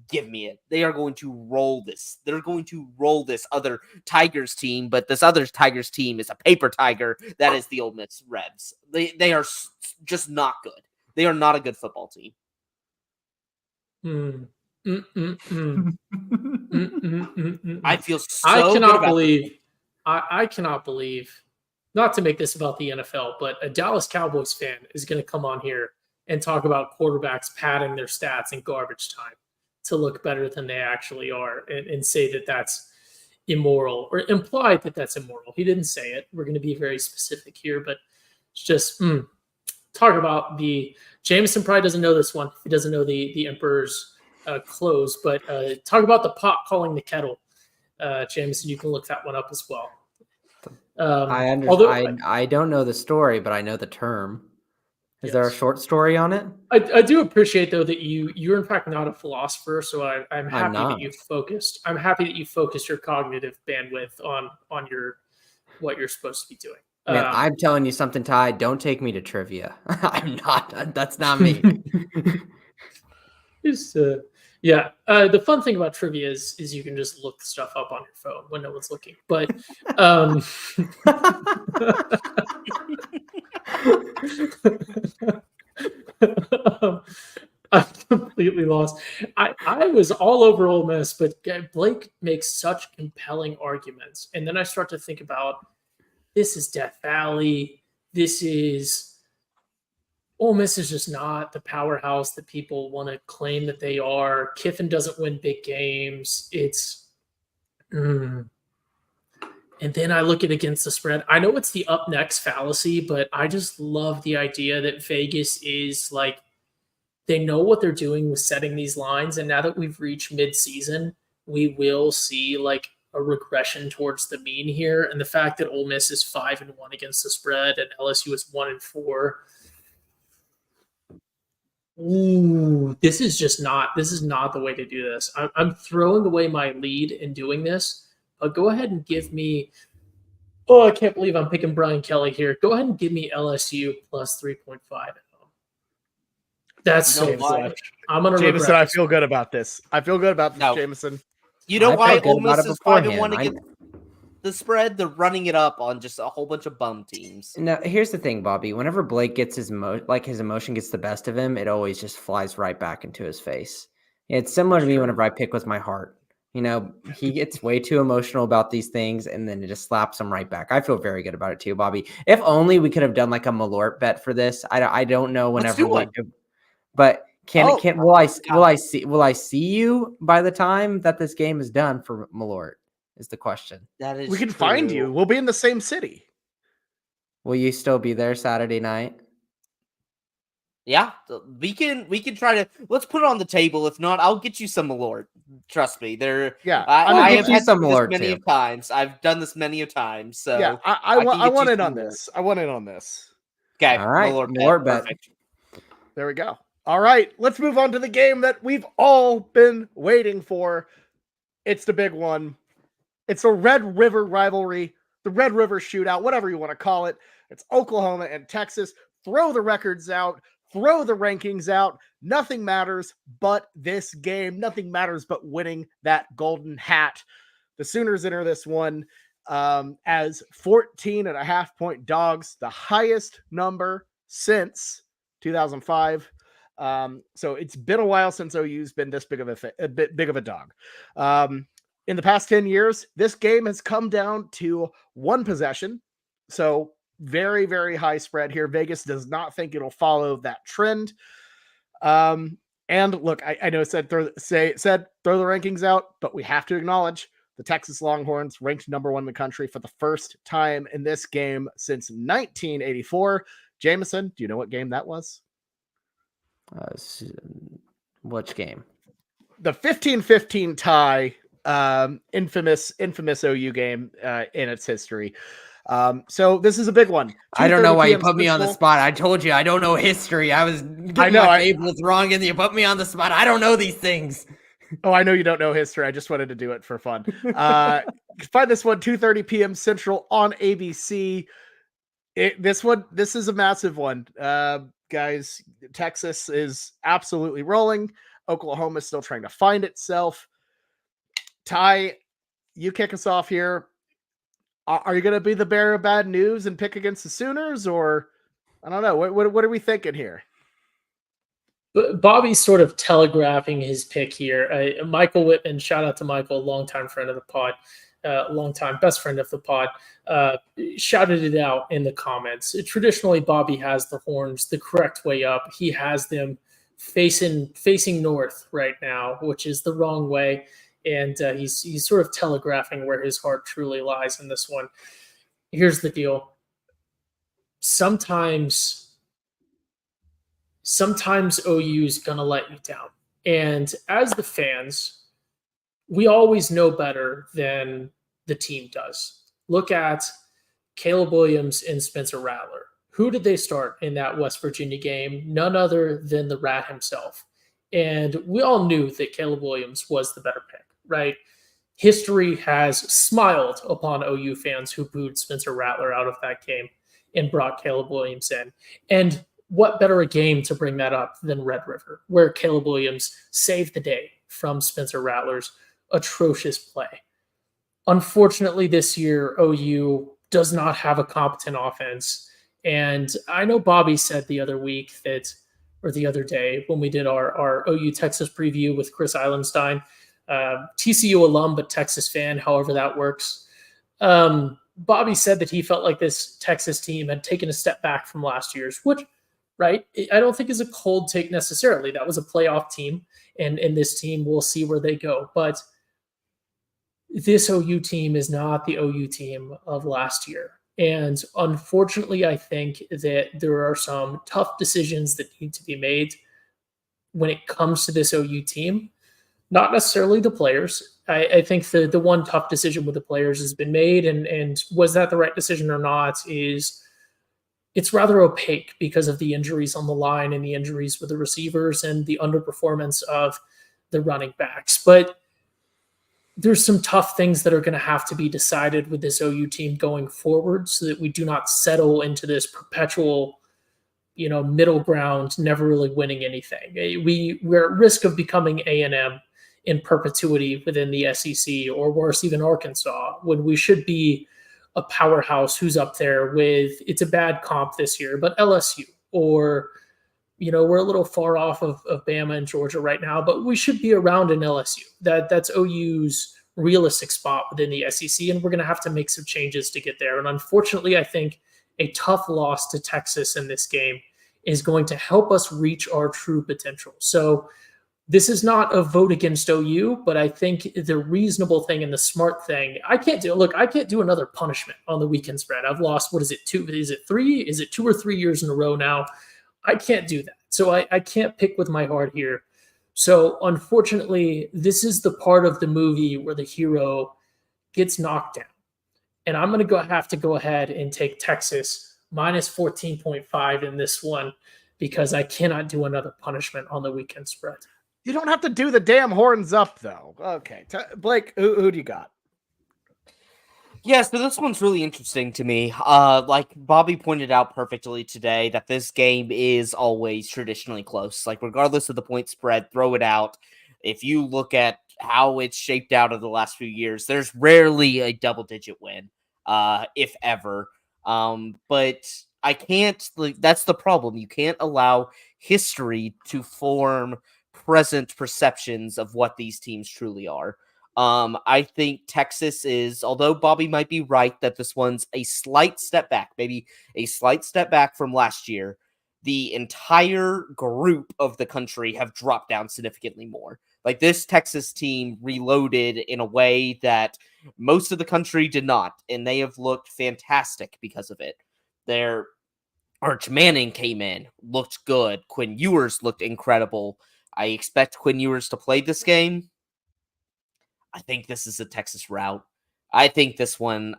Speaker 2: Give me it. They are going to roll this. They're going to roll this other Tigers team, but this other Tigers team is a paper tiger. That is the Ole Miss Rebs. They are just not good. They are not a good football team. I feel so
Speaker 4: I cannot
Speaker 2: good
Speaker 4: believe. I cannot believe. Not to make this about the NFL, but a Dallas Cowboys fan is going to come on here and talk about quarterbacks padding their stats in garbage time to look better than they actually are, and say that that's immoral or imply that that's immoral. He didn't say it. We're going to be very specific here, but it's just talk about the Jameson probably doesn't know this one. He doesn't know the Emperor's clothes, but talk about the pot calling the kettle. Jameson, you can look that one up as well.
Speaker 3: I don't know the story, but I know the term. Is there a short story on it?
Speaker 4: I do appreciate though that you're in fact not a philosopher, so I'm happy that you focused. I'm happy that you focused your cognitive bandwidth on your what you're supposed to be doing.
Speaker 3: Man, I'm telling you something, Ty. Don't take me to trivia. I'm not. That's not me.
Speaker 4: The fun thing about trivia is you can just look stuff up on your phone when no one's looking. But I'm completely lost. I was all over Ole Miss, but Blake makes such compelling arguments, and then I start to think about this is Death Valley. Ole Miss is just not the powerhouse that people want to claim that they are. Kiffin doesn't win big games. And then I look at against the spread. I know it's the up next fallacy, but I just love the idea that Vegas is like, they know what they're doing with setting these lines. And now that we've reached mid-season, we will see like a regression towards the mean here. And the fact that Ole Miss is 5-1 against the spread and LSU is 1-4. Ooh, this is not the way to do this. I'm throwing away my lead in doing this. But go ahead and give me. Oh, I can't believe I'm picking Brian Kelly here. Go ahead and give me LSU plus 3.5 at home. That's so much. I'm gonna.
Speaker 1: Jameson, I feel good about this. I feel good about this,
Speaker 2: No.
Speaker 1: Jameson.
Speaker 2: You know
Speaker 3: I
Speaker 2: why
Speaker 3: felt good
Speaker 2: Ole
Speaker 3: about
Speaker 2: Miss
Speaker 3: it
Speaker 2: is 5-1
Speaker 3: beforehand.
Speaker 2: against the spread? They're running it up on just a whole bunch of bum teams.
Speaker 3: No, here's the thing, Bobby. Whenever Blake gets his emotion gets the best of him, it always just flies right back into his face. It's similar to me whenever I pick with my heart. You know, he gets way too emotional about these things, and then it just slaps him right back. I feel very good about it too, Bobby. If only we could have done like a Malort bet for this. I don't know whenever we do, but will I see you by the time that this game is done for Malort? Is the question.
Speaker 2: That is
Speaker 1: We can find you. We'll be in the same city.
Speaker 3: Will you still be there Saturday night?
Speaker 2: Yeah, we can try to. Let's put it on the table. If not, I'll get you some Malort. Trust me.
Speaker 1: Yeah,
Speaker 2: I have
Speaker 3: you
Speaker 2: had
Speaker 3: some
Speaker 2: this
Speaker 3: Malort
Speaker 2: many
Speaker 3: too.
Speaker 2: of times. I've done this many of times. So
Speaker 1: yeah, I
Speaker 2: can get
Speaker 1: want
Speaker 2: you
Speaker 1: in on
Speaker 2: some
Speaker 1: this. I want in on this.
Speaker 2: Okay,
Speaker 3: All right,
Speaker 2: Malort bet. Perfect.
Speaker 1: There we go. All right, let's move on to the game that we've all been waiting for. It's the big one. It's the Red River Rivalry, the Red River Shootout, whatever you want to call it. It's Oklahoma and Texas. Throw the records out. Throw the rankings out. Nothing matters but this game. Nothing matters but winning that golden hat. The Sooners enter this one as 14.5-point dogs, the highest number since 2005. So it's been a while since OU's been this big of a dog. In the past 10 years, this game has come down to one possession. So very, very high spread here. Vegas does not think it'll follow that trend. And look, I know it said throw the rankings out, but we have to acknowledge the Texas Longhorns ranked number 1 in the country for the first time in this game since 1984. Jameson, do you know what game that was?
Speaker 3: Which game?
Speaker 1: The 15-15 tie, infamous OU game in its history. So this is a big one.
Speaker 3: I don't know why you put me on the
Speaker 1: Central.
Speaker 3: spot. I told you I don't know history. I was getting my fables wrong, and you put me on the spot. I don't know these things.
Speaker 1: Oh, I know you don't know history. I just wanted to do it for fun. Find this one 2:30 p.m. Central on ABC. This is a massive one. Guys, Texas is absolutely rolling. Oklahoma is still trying to find itself. Ty, you kick us off here. Are you going to be the bearer of bad news and pick against the Sooners, or I don't know? What are we thinking here?
Speaker 4: Bobby's sort of telegraphing his pick here. Michael Whitman, shout out to Michael, longtime friend of the pod, longtime best friend of the pod, shouted it out in the comments. Traditionally, Bobby has the horns the correct way up. He has them facing north right now, which is the wrong way. And he's sort of telegraphing where his heart truly lies in this one. Here's the deal. Sometimes OU's going to let you down. And as the fans, we always know better than the team does. Look at Caleb Williams and Spencer Rattler. Who did they start in that West Virginia game? None other than the Rat himself. And we all knew that Caleb Williams was the better pick, right? History has smiled upon OU fans who booed Spencer Rattler out of that game and brought Caleb Williams in. And what better a game to bring that up than Red River, where Caleb Williams saved the day from Spencer Rattler's atrocious play. Unfortunately, this year, OU does not have a competent offense. And I know Bobby said the other day when we did our OU Texas preview with Chris Eilenstein, TCU alum, but Texas fan, however that works. Bobby said that he felt like this Texas team had taken a step back from last year's, which, right, I don't think is a cold take necessarily. That was a playoff team, and this team, we'll see where they go. But this OU team is not the OU team of last year. And unfortunately, I think that there are some tough decisions that need to be made when it comes to this OU team. Not necessarily the players. I think the one tough decision with the players has been made, and was that the right decision or not is it's rather opaque because of the injuries on the line and the injuries with the receivers and the underperformance of the running backs. But there's some tough things that are going to have to be decided with this OU team going forward so that we do not settle into this perpetual, middle ground, never really winning anything. We're at risk of becoming A&M in perpetuity within the SEC, or worse, even Arkansas, when we should be a powerhouse who's up there with, it's a bad comp this year, but LSU, or, we're a little far off of Bama and Georgia right now, but we should be around in LSU. That's OU's realistic spot within the SEC, and we're going to have to make some changes to get there. And unfortunately, I think a tough loss to Texas in this game is going to help us reach our true potential. So this is not a vote against OU, but I think the reasonable thing and the smart thing, I can't do another punishment on the weekend spread. I've lost, what is it, 2? Is it 3? Is it 2 or 3 years in a row now? I can't do that. So I can't pick with my heart here. So unfortunately, this is the part of the movie where the hero gets knocked down. And I'm going to have to go ahead and take Texas minus 14.5 in this one, because I cannot do another punishment on the weekend spread.
Speaker 1: You don't have to do the damn horns up, though. Okay. Blake, who do you got?
Speaker 2: Yeah, so this one's really interesting to me. Like Bobby pointed out perfectly today, that this game is always traditionally close. Like, regardless of the point spread, throw it out. If you look at how it's shaped out of the last few years, there's rarely a double-digit win, if ever. But I can't, that's the problem. You can't allow history to form present perceptions of what these teams truly are. I think Texas is, although Bobby might be right that this one's a slight step back, maybe a slight step back from last year, the entire group of the country have dropped down significantly more. Like, this Texas team reloaded in a way that most of the country did not, and they have looked fantastic because of it. Their Arch Manning came in, looked good. Quinn Ewers looked incredible. I expect Quinn Ewers to play this game. I think this is a Texas rout. I think this one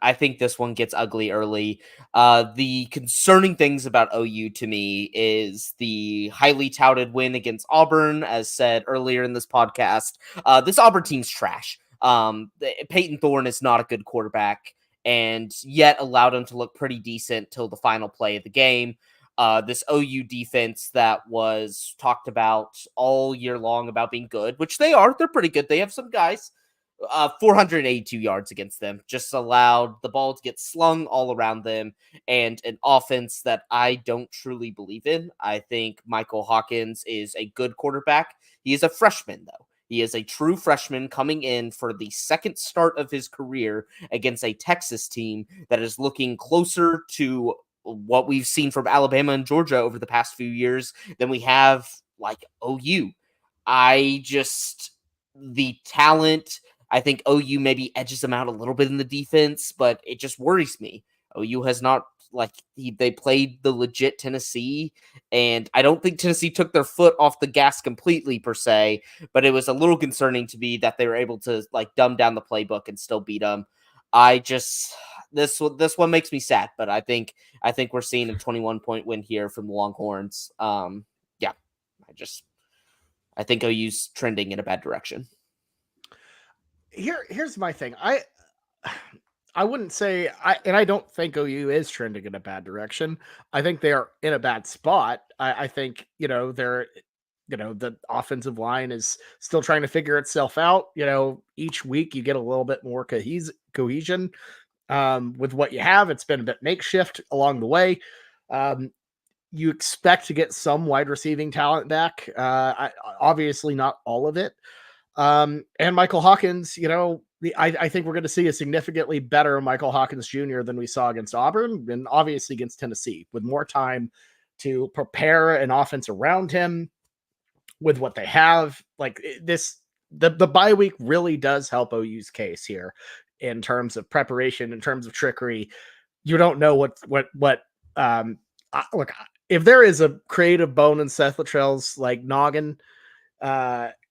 Speaker 2: gets ugly early. The concerning things about OU to me is the highly touted win against Auburn, as said earlier in this podcast. This Auburn team's trash. Peyton Thorne is not a good quarterback, and yet allowed him to look pretty decent till the final play of the game. This OU defense that was talked about all year long about being good, which they are. They're pretty good. They have some guys. 482 yards against them, just allowed the ball to get slung all around them, and an offense that I don't truly believe in. I think Michael Hawkins is a good quarterback. He is a freshman, though. He is a true freshman coming in for the second start of his career against a Texas team that is looking closer to what we've seen from Alabama and Georgia over the past few years than we have like OU. The talent, I think OU maybe edges them out a little bit in the defense, but it just worries me. OU has not, they played the legit Tennessee, and I don't think Tennessee took their foot off the gas completely per se, but it was a little concerning to me that they were able to dumb down the playbook and still beat them. This one makes me sad, but I think we're seeing a 21-point win here from the Longhorns. I think OU's trending in a bad direction.
Speaker 1: Here's my thing. I wouldn't say I don't think OU is trending in a bad direction. I think they are in a bad spot. I think, they're, the offensive line is still trying to figure itself out. Each week you get a little bit more cohesion with what you have. It's been a bit makeshift along the way. You expect to get some wide receiving talent back. Obviously not all of it. And Michael Hawkins, I think we're going to see a significantly better Michael Hawkins Jr. than we saw against Auburn, and obviously against Tennessee, with more time to prepare an offense around him with what they have. This the bye week really does help OU's case here in terms of preparation, in terms of trickery. You don't know what look, if there is a creative bone in Seth Luttrell's like noggin,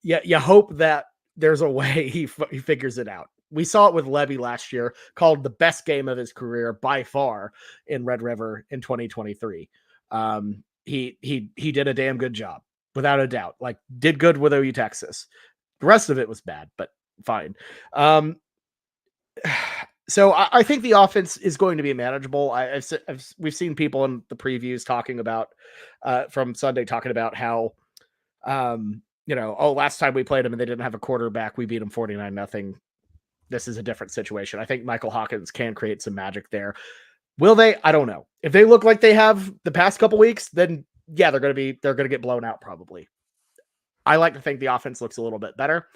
Speaker 1: you hope that there's a way he figures it out. We saw it with Levy last year, called the best game of his career by far in Red River in 2023. He did a damn good job, without a doubt. Like, did good with OU Texas. The rest of it was bad, but fine. So I think the offense is going to be manageable. We've seen people in the previews talking about from Sunday talking about how last time we played them and they didn't have a quarterback, we beat them 49-0. This is a different situation. I think Michael Hawkins can create some magic there. Will they? I don't know. If they look like they have the past couple weeks, then yeah, they're going to get blown out probably. I like to think the offense looks a little bit better.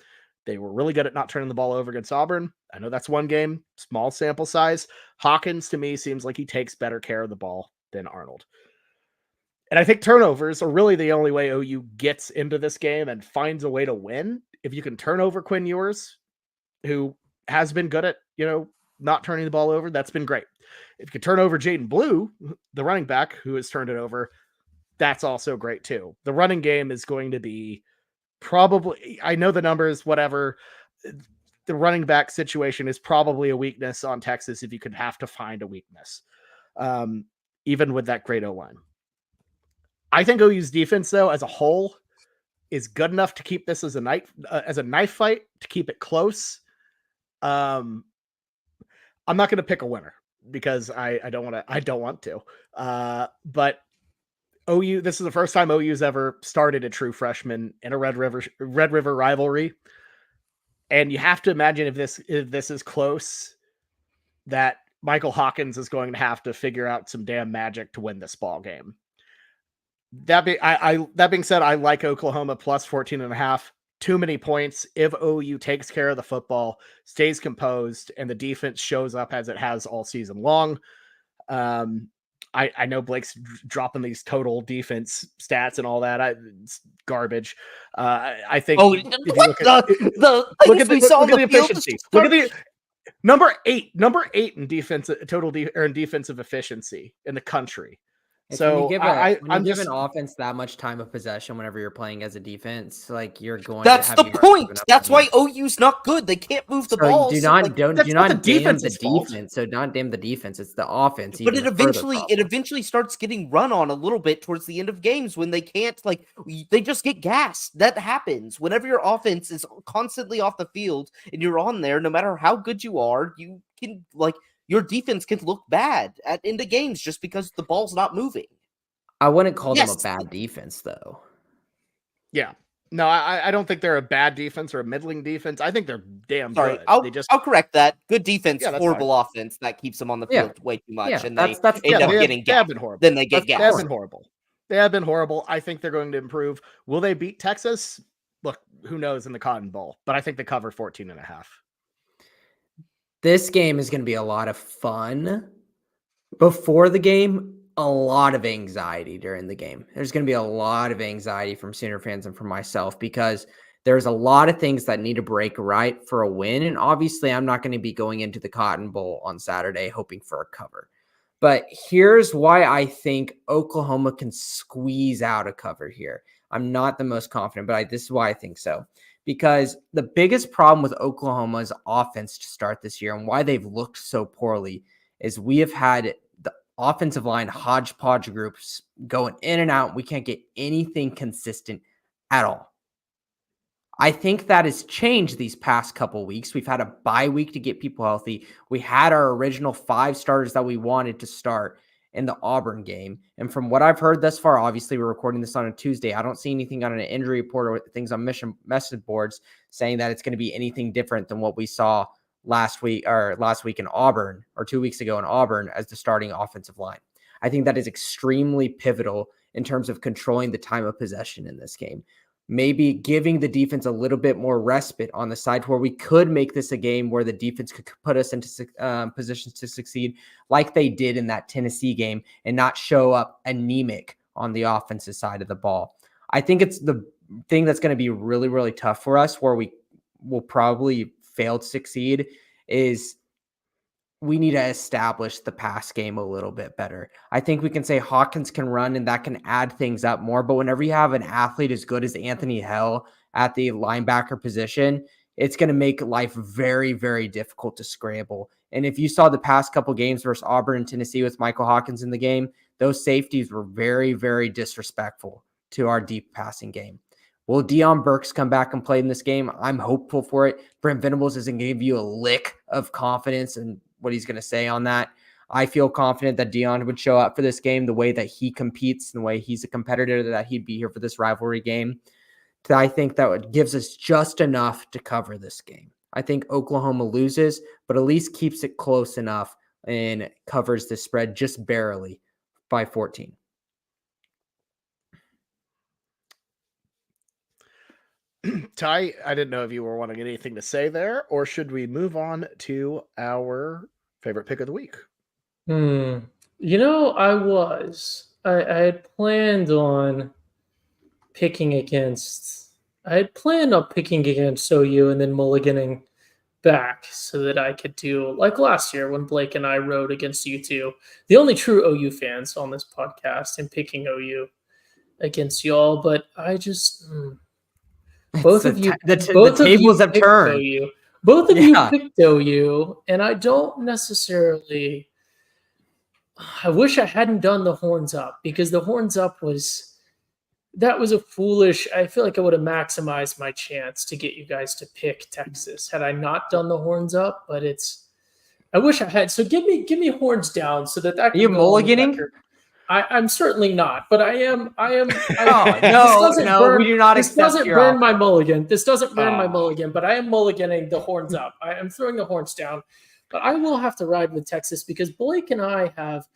Speaker 1: They were really good at not turning the ball over against Auburn. I know that's one game, small sample size. Hawkins, to me, seems like he takes better care of the ball than Arnold. And I think turnovers are really the only way OU gets into this game and finds a way to win. If you can turn over Quinn Ewers, who has been good at, not turning the ball over, that's been great. If you can turn over Jaden Blue, the running back who has turned it over, that's also great too. The running game is going to be probably, I know the numbers, whatever. The running back situation is probably a weakness on Texas if you could have to find a weakness, even with that great O-line. I think OU's defense, though, as a whole, is good enough to keep this as a knife fight, to keep it close. I'm not going to pick a winner because I don't want to. But OU, this is the first time OU's ever started a true freshman in a Red River rivalry. And you have to imagine if this is close, that Michael Hawkins is going to have to figure out some damn magic to win this ball game. That being said, I like Oklahoma plus 14.5. Too many points. If OU takes care of the football, stays composed, and the defense shows up as it has all season long. I know Blake's dropping these total defense stats and all that. It's garbage. I think.
Speaker 2: Oh,
Speaker 1: if you look at the efficiency. Look at the number eight in total defensive efficiency in the country.
Speaker 3: It's
Speaker 1: so
Speaker 3: when you give an offense that much time of possession whenever you're playing as a defense, like you're going.
Speaker 2: That's the point. That's why OU's not good. They can't move the ball.
Speaker 3: Do not damn the defense. So don't damn the defense. It's the offense.
Speaker 2: But it eventually starts getting run on a little bit towards the end of games when they can't, they just get gassed. That happens whenever your offense is constantly off the field and you're on there. No matter how good you are, you can your defense can look bad at end of games just because the ball's not moving.
Speaker 3: I wouldn't call them a bad defense, though.
Speaker 1: Yeah. No, I don't think they're a bad defense or a middling defense. I think they're damn good.
Speaker 2: I'll correct that. Good defense, horrible offense. That keeps them on the field way too much. And they end up getting gassed. They have been horrible. Then they get gassed.
Speaker 1: They have been horrible. They have been horrible. I think they're going to improve. Will they beat Texas? Look, who knows in the Cotton Bowl. But I think they cover 14.5.
Speaker 3: This game is going to be a lot of fun. Before the game, a lot of anxiety during the game. There's going to be a lot of anxiety from Sooner fans and from myself because there's a lot of things that need to break right for a win. And obviously, I'm not going to be going into the Cotton Bowl on Saturday hoping for a cover. But here's why I think Oklahoma can squeeze out a cover here. I'm not the most confident, but this is why I think so. Because the biggest problem with Oklahoma's offense to start this year and why they've looked so poorly is we have had the offensive line hodgepodge groups going in and out. We can't get anything consistent at all. I think that has changed these past couple weeks. We've had a bye week to get people healthy. We had our original 5 starters that we wanted to start in the Auburn game. And from what I've heard thus far, obviously we're recording this on a Tuesday. I don't see anything on an injury report or things on message boards saying that it's going to be anything different than what we saw last week in Auburn or 2 weeks ago in Auburn as the starting offensive line. I think that is extremely pivotal in terms of controlling the time of possession in this game. Maybe giving the defense a little bit more respite on the side where we could make this a game where the defense could put us into positions to succeed like they did in that Tennessee game and not show up anemic on the offensive side of the ball. I think it's the thing that's going to be really, really tough for us where we will probably fail to succeed is we need to establish the pass game a little bit better. I think we can say Hawkins can run and that can add things up more. But whenever you have an athlete as good as Anthony Hell at the linebacker position, it's going to make life very, very difficult to scramble. And if you saw the past couple games versus Auburn and Tennessee with Michael Hawkins in the game, those safeties were very, very disrespectful to our deep passing game. Will Deion Burks come back and play in this game? I'm hopeful for it. Brent Venables isn't going to give you a lick of confidence in what he's going to say on that. I feel confident that Deion would show up for this game the way that he competes and the way he's a competitor, that he'd be here for this rivalry game. I think that gives us just enough to cover this game. I think Oklahoma loses, but at least keeps it close enough and covers the spread just barely by 14.
Speaker 1: Ty, I didn't know if you were wanting anything to say there, or should we move on to our favorite pick of the week?
Speaker 4: You know, I had planned on picking against OU and then mulliganing back so that I could do like last year when Blake and I rode against U2, the only true OU fans on this podcast, and picking OU against y'all. But I just both of you
Speaker 3: tables have turned.
Speaker 4: OU. Both of you picked OU, and I don't necessarily. I wish I hadn't done the horns up, because the horns up was a foolish. I feel like I would have maximized my chance to get you guys to pick Texas had I not done the horns up. But I wish I had. So give me horns down so that can. Are
Speaker 3: you mulliganing?
Speaker 4: I'm certainly not, but I am.
Speaker 3: No, we do not accept.
Speaker 4: This doesn't burn my mulligan. This doesn't burn my mulligan, but I am mulliganing the horns up. I am throwing the horns down, but I will have to ride with Texas because Blake and I have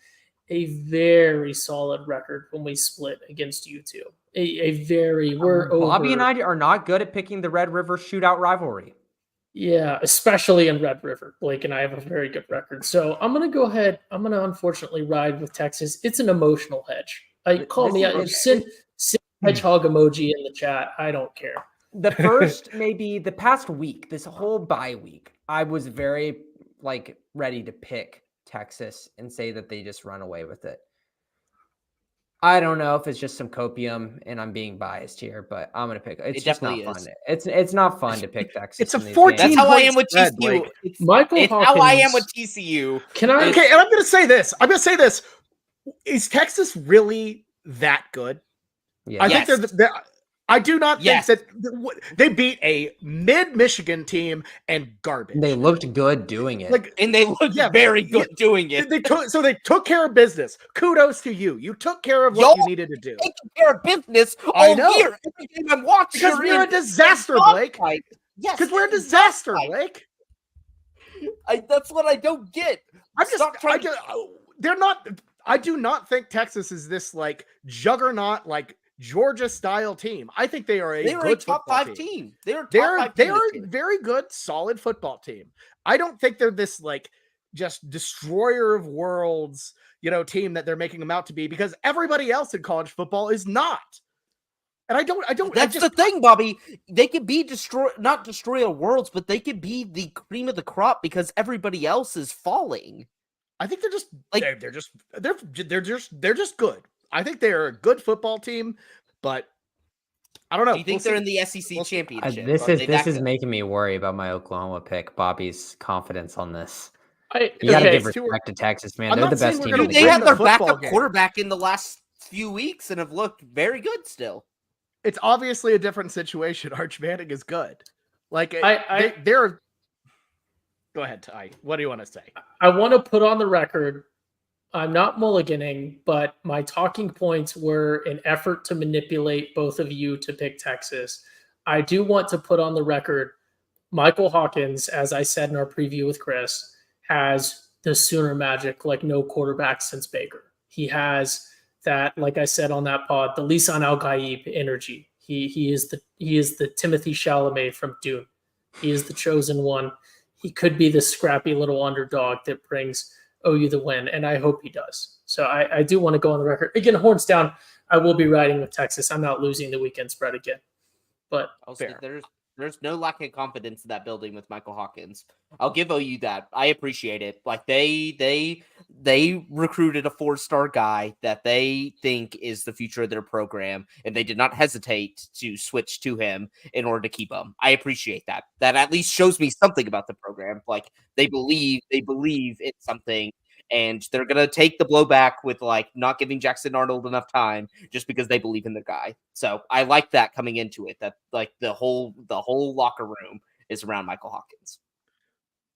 Speaker 4: a very solid record when we split against U2.
Speaker 3: Bobby and I are not good at picking the Red River shootout rivalry.
Speaker 4: Yeah, especially in Red River. Blake and I have a very good record. So I'm going to go ahead. I'm going to unfortunately ride with Texas. It's an emotional hedge. Send hedgehog emoji in the chat. I don't care.
Speaker 3: The past week, this whole bye week, I was very ready to pick Texas and say that they just run away with it. I don't know if it's just some copium and I'm being biased here, but I'm going to pick. It's just not fun. It's not fun to pick Texas.
Speaker 1: It's a 14.
Speaker 2: That's how I am with TCU. It's how I am with TCU.
Speaker 1: Okay, and I'm going to say this. Is Texas really that good?
Speaker 3: Yeah.
Speaker 1: I think they're I do not think that they beat a mid-Michigan team and garbage.
Speaker 3: They looked good doing it.
Speaker 2: And they looked very good doing it.
Speaker 1: They took care of business. Kudos to you. You took care of what you needed to do.
Speaker 2: Taking care of business all year. Every game I'm watching.
Speaker 1: Because we're a disaster, Blake.
Speaker 2: Yes.
Speaker 1: Because we're a disaster, Blake.
Speaker 2: That's what I don't get.
Speaker 1: I do not think Texas is this juggernaut Georgia style team. I think they are a good
Speaker 2: top
Speaker 1: football
Speaker 2: 5 team. They're
Speaker 1: a very good, solid football team. I don't think they're this just destroyer of worlds, team that they're making them out to be, because everybody else in college football is not. And I don't.
Speaker 2: That's the thing, Bobby. They could be not destroyer of worlds, but they could be the cream of the crop because everybody else is falling.
Speaker 1: I think they're just good. I think they're a good football team, but I don't know.
Speaker 2: Do you think they're in the SEC championship?
Speaker 3: This is making me worry about my Oklahoma pick. Bobby's confidence on this. You got to give respect to Texas, man. They're the best team.
Speaker 2: They had their backup quarterback in the last few weeks and have looked very good still.
Speaker 1: It's obviously a different situation. Arch Manning is good. They're. Go ahead, Ty. What do you want to say?
Speaker 4: I want to put on the record, I'm not mulliganing, but my talking points were an effort to manipulate both of you to pick Texas. I do want to put on the record, Michael Hawkins, as I said in our preview with Chris, has the Sooner magic like no quarterback since Baker. He has that, like I said on that pod, the Lisan Al-Gaib energy. He is the Timothy Chalamet from Dune. He is the chosen one. He could be the scrappy little underdog that brings OU the win, and I hope he does. So I do want to go on the record. Again, horns down, I will be riding with Texas. I'm not losing the weekend spread again. But
Speaker 2: There's no lack of confidence in that building with Michael Hawkins. I'll give OU that. I appreciate it. Like they recruited a 4-star guy that they think is the future of their program, and they did not hesitate to switch to him in order to keep him. I appreciate that. That at least shows me something about the program. Like they believe in something, and they're gonna take the blowback with like not giving Jackson Arnold enough time just because they believe in the guy. So I like that coming into it. That like the whole locker room is around Michael Hawkins.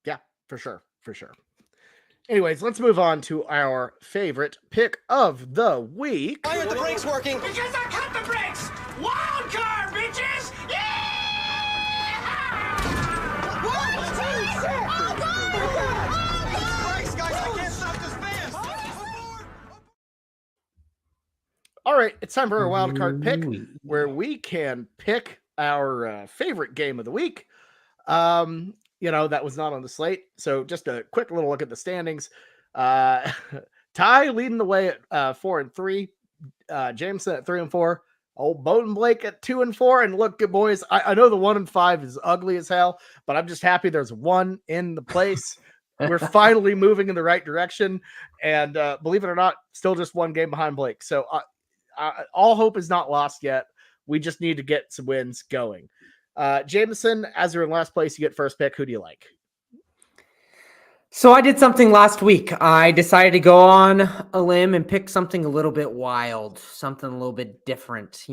Speaker 1: Yeah, for sure. Anyways, let's move on to our favorite pick of the week.
Speaker 5: Why aren't the brakes working?
Speaker 6: Because I cut the brakes! Wild card, bitches!
Speaker 5: Brakes, guys, I can't stop this fast.
Speaker 1: All right, it's time for our wild card pick, where we can pick our favorite game of the week. That was not on the slate. So just a quick little look at the standings. Ty leading the way at 4-3. Jameson at 3-4. Old Bowden Blake at 2-4. And look, good boys, I know the 1-5 is ugly as hell, but I'm just happy there's one in the place. We're finally moving in the right direction. And believe it or not, still just one game behind Blake. So all hope is not lost yet. We just need to get some wins going. Jameson, as you're in last place, you get first pick. Who do you like?
Speaker 3: So I did something last week. I decided to go on a limb and pick something a little bit wild, something a little bit different,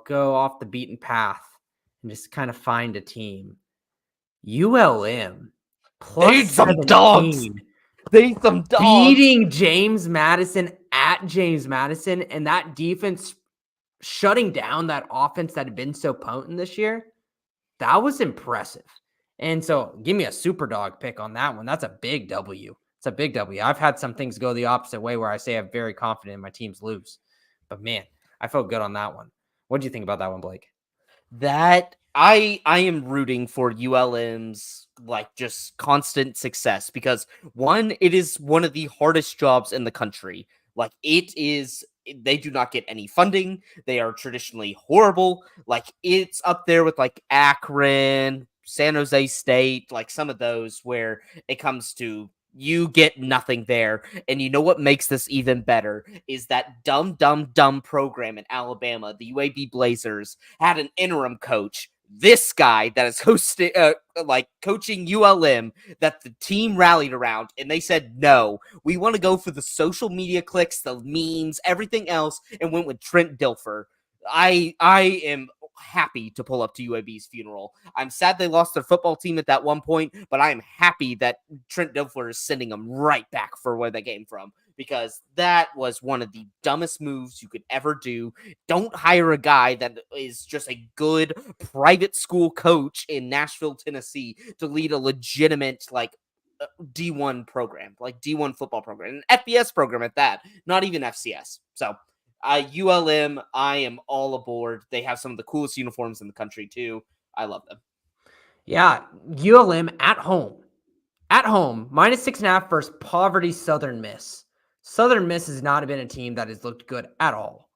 Speaker 3: go off the beaten path and just kind of find a team. ULM plus
Speaker 2: They some
Speaker 3: 17,
Speaker 2: dogs. They some dogs.
Speaker 3: beating James Madison at James Madison, and that defense shutting down that offense that had been so potent this year. That was impressive. And so give me a super dog pick on that one. That's a big W. It's a big W. I've had some things go the opposite way where I say I'm very confident my teams lose. But man, I felt good on that one. What do you think about that one, Blake?
Speaker 2: That I am rooting for ULM's like just constant success because one, it is one of the hardest jobs in the country. Like they do not get any funding. They are traditionally horrible. Like it's up there with like Akron, San Jose State, like some of those where it comes to you get nothing there. And you know what makes this even better is that dumb program in Alabama, the UAB Blazers, had an interim coach. This guy that is hosting, coaching ULM, that the team rallied around, and they said, no, we want to go for the social media clicks, the memes, everything else, and went with Trent Dilfer. I am happy to pull up to UAB's funeral. I'm sad they lost their football team at that one point, but I am happy that Trent Dilfer is sending them right back for where they came from, because that was one of the dumbest moves you could ever do. Don't hire a guy that is just a good private school coach in Nashville, Tennessee to lead a legitimate D1 program, like D1 football program, an FBS program at that, not even FCS. So ULM, I am all aboard. They have some of the coolest uniforms in the country too. I love them.
Speaker 3: Yeah, ULM at home, -6.5 versus poverty Southern Miss. Southern Miss has not been a team that has looked good at all.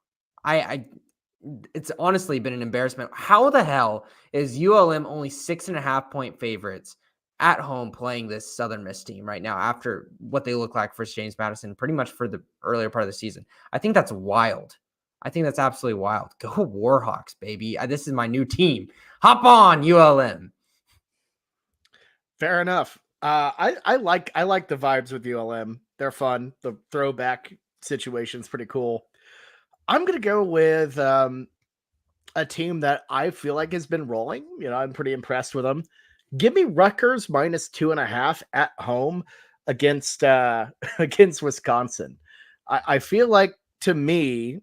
Speaker 3: It's honestly been an embarrassment. How the hell is ULM only 6.5-point favorites at home playing this Southern Miss team right now after what they look like for James Madison pretty much for the earlier part of the season? I think that's wild. I think that's absolutely wild. Go Warhawks, baby. This is my new team. Hop on, ULM.
Speaker 1: Fair enough. I like the vibes with ULM. They're fun. The throwback situation's pretty cool. I'm gonna go with a team that I feel like has been rolling. I'm pretty impressed with them. Give me Rutgers -2.5 at home against Wisconsin. I feel like to me,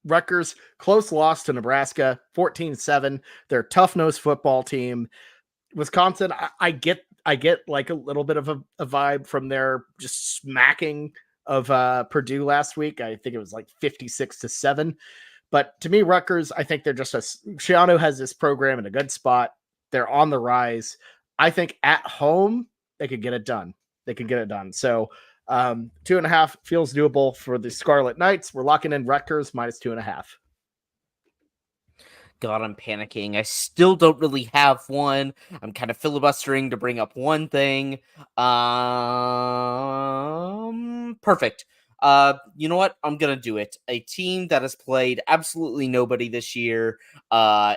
Speaker 1: Rutgers close loss to Nebraska, 14-7. They're a tough-nosed football team. Wisconsin, I get like a little bit of a vibe from their just smacking of Purdue last week. I think it was like 56-7. But to me, Rutgers, I think they're just Shiano has this program in a good spot. They're on the rise. I think at home, they could get it done. So 2.5 feels doable for the Scarlet Knights. We're locking in Rutgers -2.5.
Speaker 2: God, I'm panicking. I still don't really have one. I'm kind of filibustering to bring up one thing. Perfect. You know what? I'm gonna do it. A team that has played absolutely nobody this year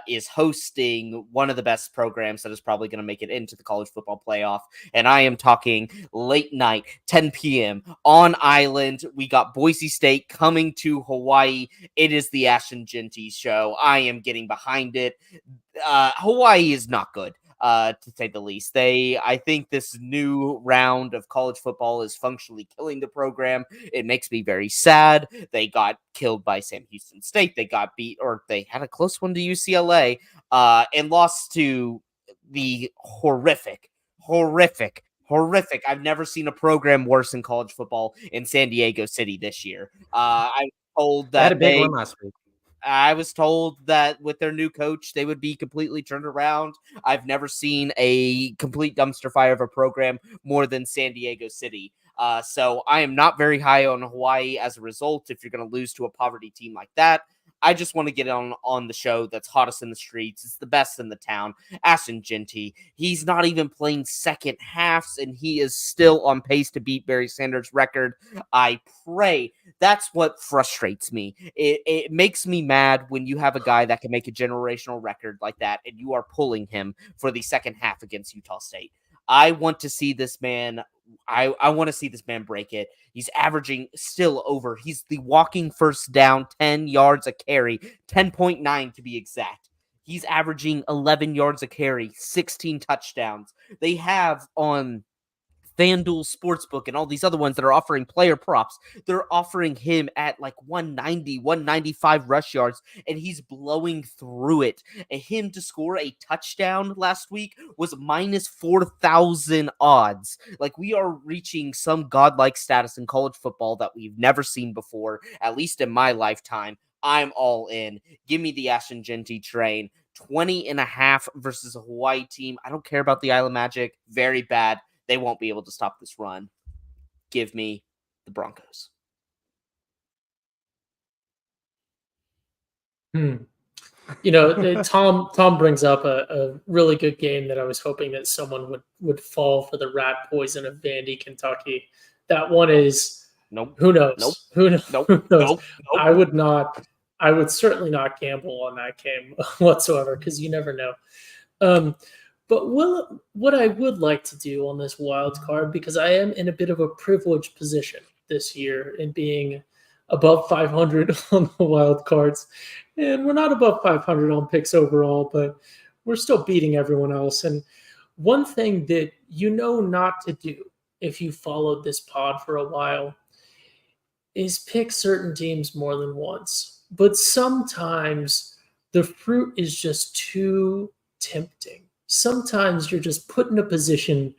Speaker 2: is hosting one of the best programs that is probably going to make it into the college football playoff. And I am talking late night, 10 p.m. on island. We got Boise State coming to Hawaii. It is the Ashton Genty show. I am getting behind it. Hawaii is not good. To say the least. I think this new round of college football is functionally killing the program. It makes me very sad. They got killed by Sam Houston State. They got beat, or they had a close one to UCLA, and lost to the horrific. I've never seen a program worse in college football in San Diego City this year. I'm told that
Speaker 3: They had a big one last week.
Speaker 2: I was told that with their new coach, they would be completely turned around. I've never seen a complete dumpster fire of a program more than San Diego City. So I am not very high on Hawaii as a result. If you're going to lose to a poverty team like that, I just want to get on the show that's hottest in the streets. It's the best in the town. Ashton Genty. He's not even playing second halves, and he is still on pace to beat Barry Sanders' record. I pray. That's what frustrates me. It makes me mad when you have a guy that can make a generational record like that, and you are pulling him for the second half against Utah State. I want to see this man. I want to see this man break it. He's averaging still over. He's the walking first down, 10 yards a carry, 10.9 to be exact. He's averaging 11 yards a carry, 16 touchdowns. They have on FanDuel Sportsbook and all these other ones that are offering player props. They're offering him at like 190, 195 rush yards, and he's blowing through it. And him to score a touchdown last week was minus 4,000 odds. Like, we are reaching some godlike status in college football that we've never seen before, at least in my lifetime. I'm all in. Give me the Ashton Genty train. 20.5 versus a Hawaii team. I don't care about the Island Magic. Very bad. They won't be able to stop this run. Give me the Broncos.
Speaker 4: You know, Tom brings up a really good game that I was hoping that someone would fall for the rat poison of Vandy, Kentucky. That one is
Speaker 2: nope.
Speaker 4: Who knows?
Speaker 2: Nope.
Speaker 4: Who knows?
Speaker 2: Nope.
Speaker 4: Who knows?
Speaker 2: Nope.
Speaker 4: I would certainly not gamble on that game whatsoever, because you never know. But what I would like to do on this wild card, because I am in a bit of a privileged position this year in being above 500 on the wild cards, and we're not above 500 on picks overall, but we're still beating everyone else. And one thing that you know not to do if you followed this pod for a while is pick certain teams more than once. But sometimes the fruit is just too tempting. Sometimes you're just put in a position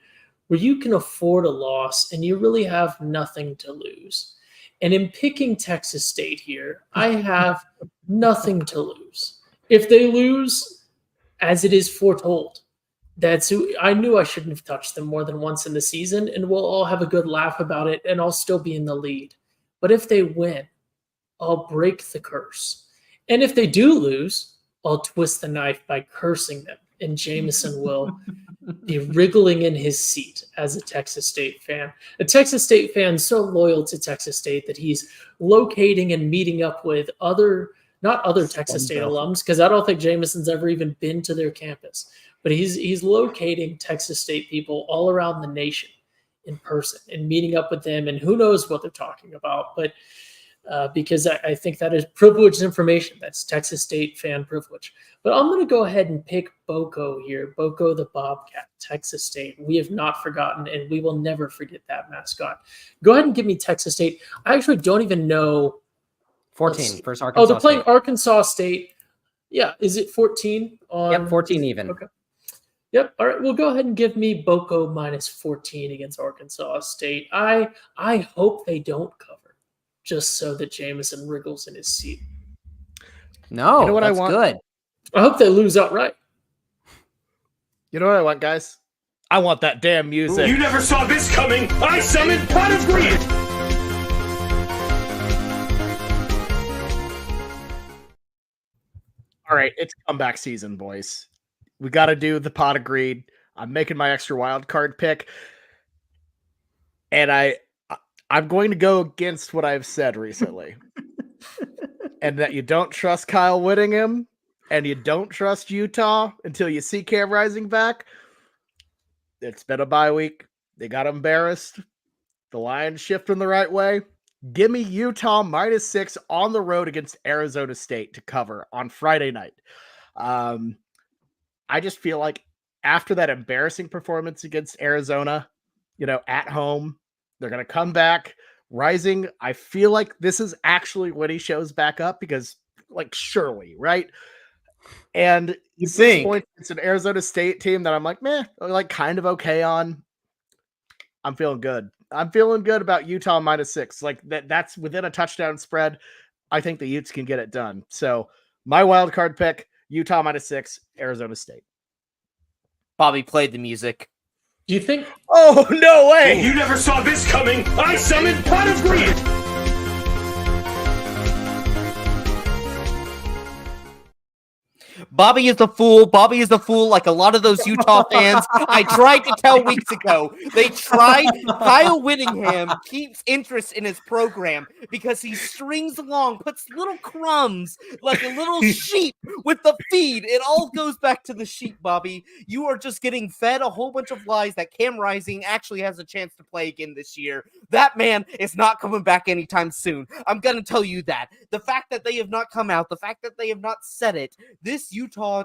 Speaker 4: where you can afford a loss and you really have nothing to lose. And in picking Texas State here, I have nothing to lose. If they lose, as it is foretold, I knew I shouldn't have touched them more than once in the season, and we'll all have a good laugh about it, and I'll still be in the lead. But if they win, I'll break the curse. And if they do lose, I'll twist the knife by cursing them. And Jameson will be wriggling in his seat as a Texas State fan. A Texas State fan so loyal to Texas State that he's locating and meeting up with not other Texas State alums, because I don't think Jameson's ever even been to their campus. But he's locating Texas State people all around the nation in person and meeting up with them. And who knows what they're talking about. But because I think that is privileged information. That's Texas State fan privilege. But I'm going to go ahead and pick Boko here. Boko the Bobcat, Texas State. We have not forgotten, and we will never forget that mascot. Go ahead and give me Texas State. I actually don't even know.
Speaker 3: 14 versus Arkansas.
Speaker 4: Oh, they're playing
Speaker 3: State.
Speaker 4: Arkansas State. Yeah, is it 14?
Speaker 3: Yep, 14 even.
Speaker 4: Okay. Yep. All right. Well, go ahead and give me Boko minus 14 against Arkansas State. I hope they don't cover, just so that Jameson wriggles in his seat.
Speaker 3: No,
Speaker 1: You know what I
Speaker 3: that's
Speaker 1: want?
Speaker 3: good.
Speaker 4: I hope they lose outright.
Speaker 1: You know what I want, guys? I want that damn music.
Speaker 6: You never saw this coming. I summoned Pot of Greed.
Speaker 1: All right, it's comeback season, boys. We got to do the pot of greed. I'm making my extra wild card pick, and I'm going to go against what I've said recently, and that you don't trust Kyle Whittingham, and you don't trust Utah until you see Cam Rising back. It's been a bye week. They got embarrassed. The Lions shifting the right way. Give me Utah -6 on the road against Arizona State to cover on Friday night. I just feel like after that embarrassing performance against Arizona, at home, they're going to come back. Rising, I feel like this is actually when he shows back up because, surely, right? And
Speaker 3: You
Speaker 1: 6
Speaker 3: think?
Speaker 1: points, it's an Arizona State team that I'm like, meh, kind of okay on. I'm feeling good. I'm feeling good about Utah -6. That's within a touchdown spread. I think the Utes can get it done. So my wild card pick, Utah -6, Arizona State.
Speaker 2: Bobby played the music.
Speaker 4: Do you think?
Speaker 1: Oh, no way.
Speaker 6: You never saw this coming. I summoned pot of greed.
Speaker 2: Bobby is the fool. Bobby is the fool like a lot of those Utah fans. I tried to tell weeks ago. They tried. Kyle Whittingham keeps interest in his program because he strings along, puts little crumbs like a little sheep with the feed. It all goes back to the sheep, Bobby. You are just getting fed a whole bunch of lies that Cam Rising actually has a chance to play again this year. That man is not coming back anytime soon. I'm going to tell you that. The fact that they have not come out, the fact that they have not said it, this Utah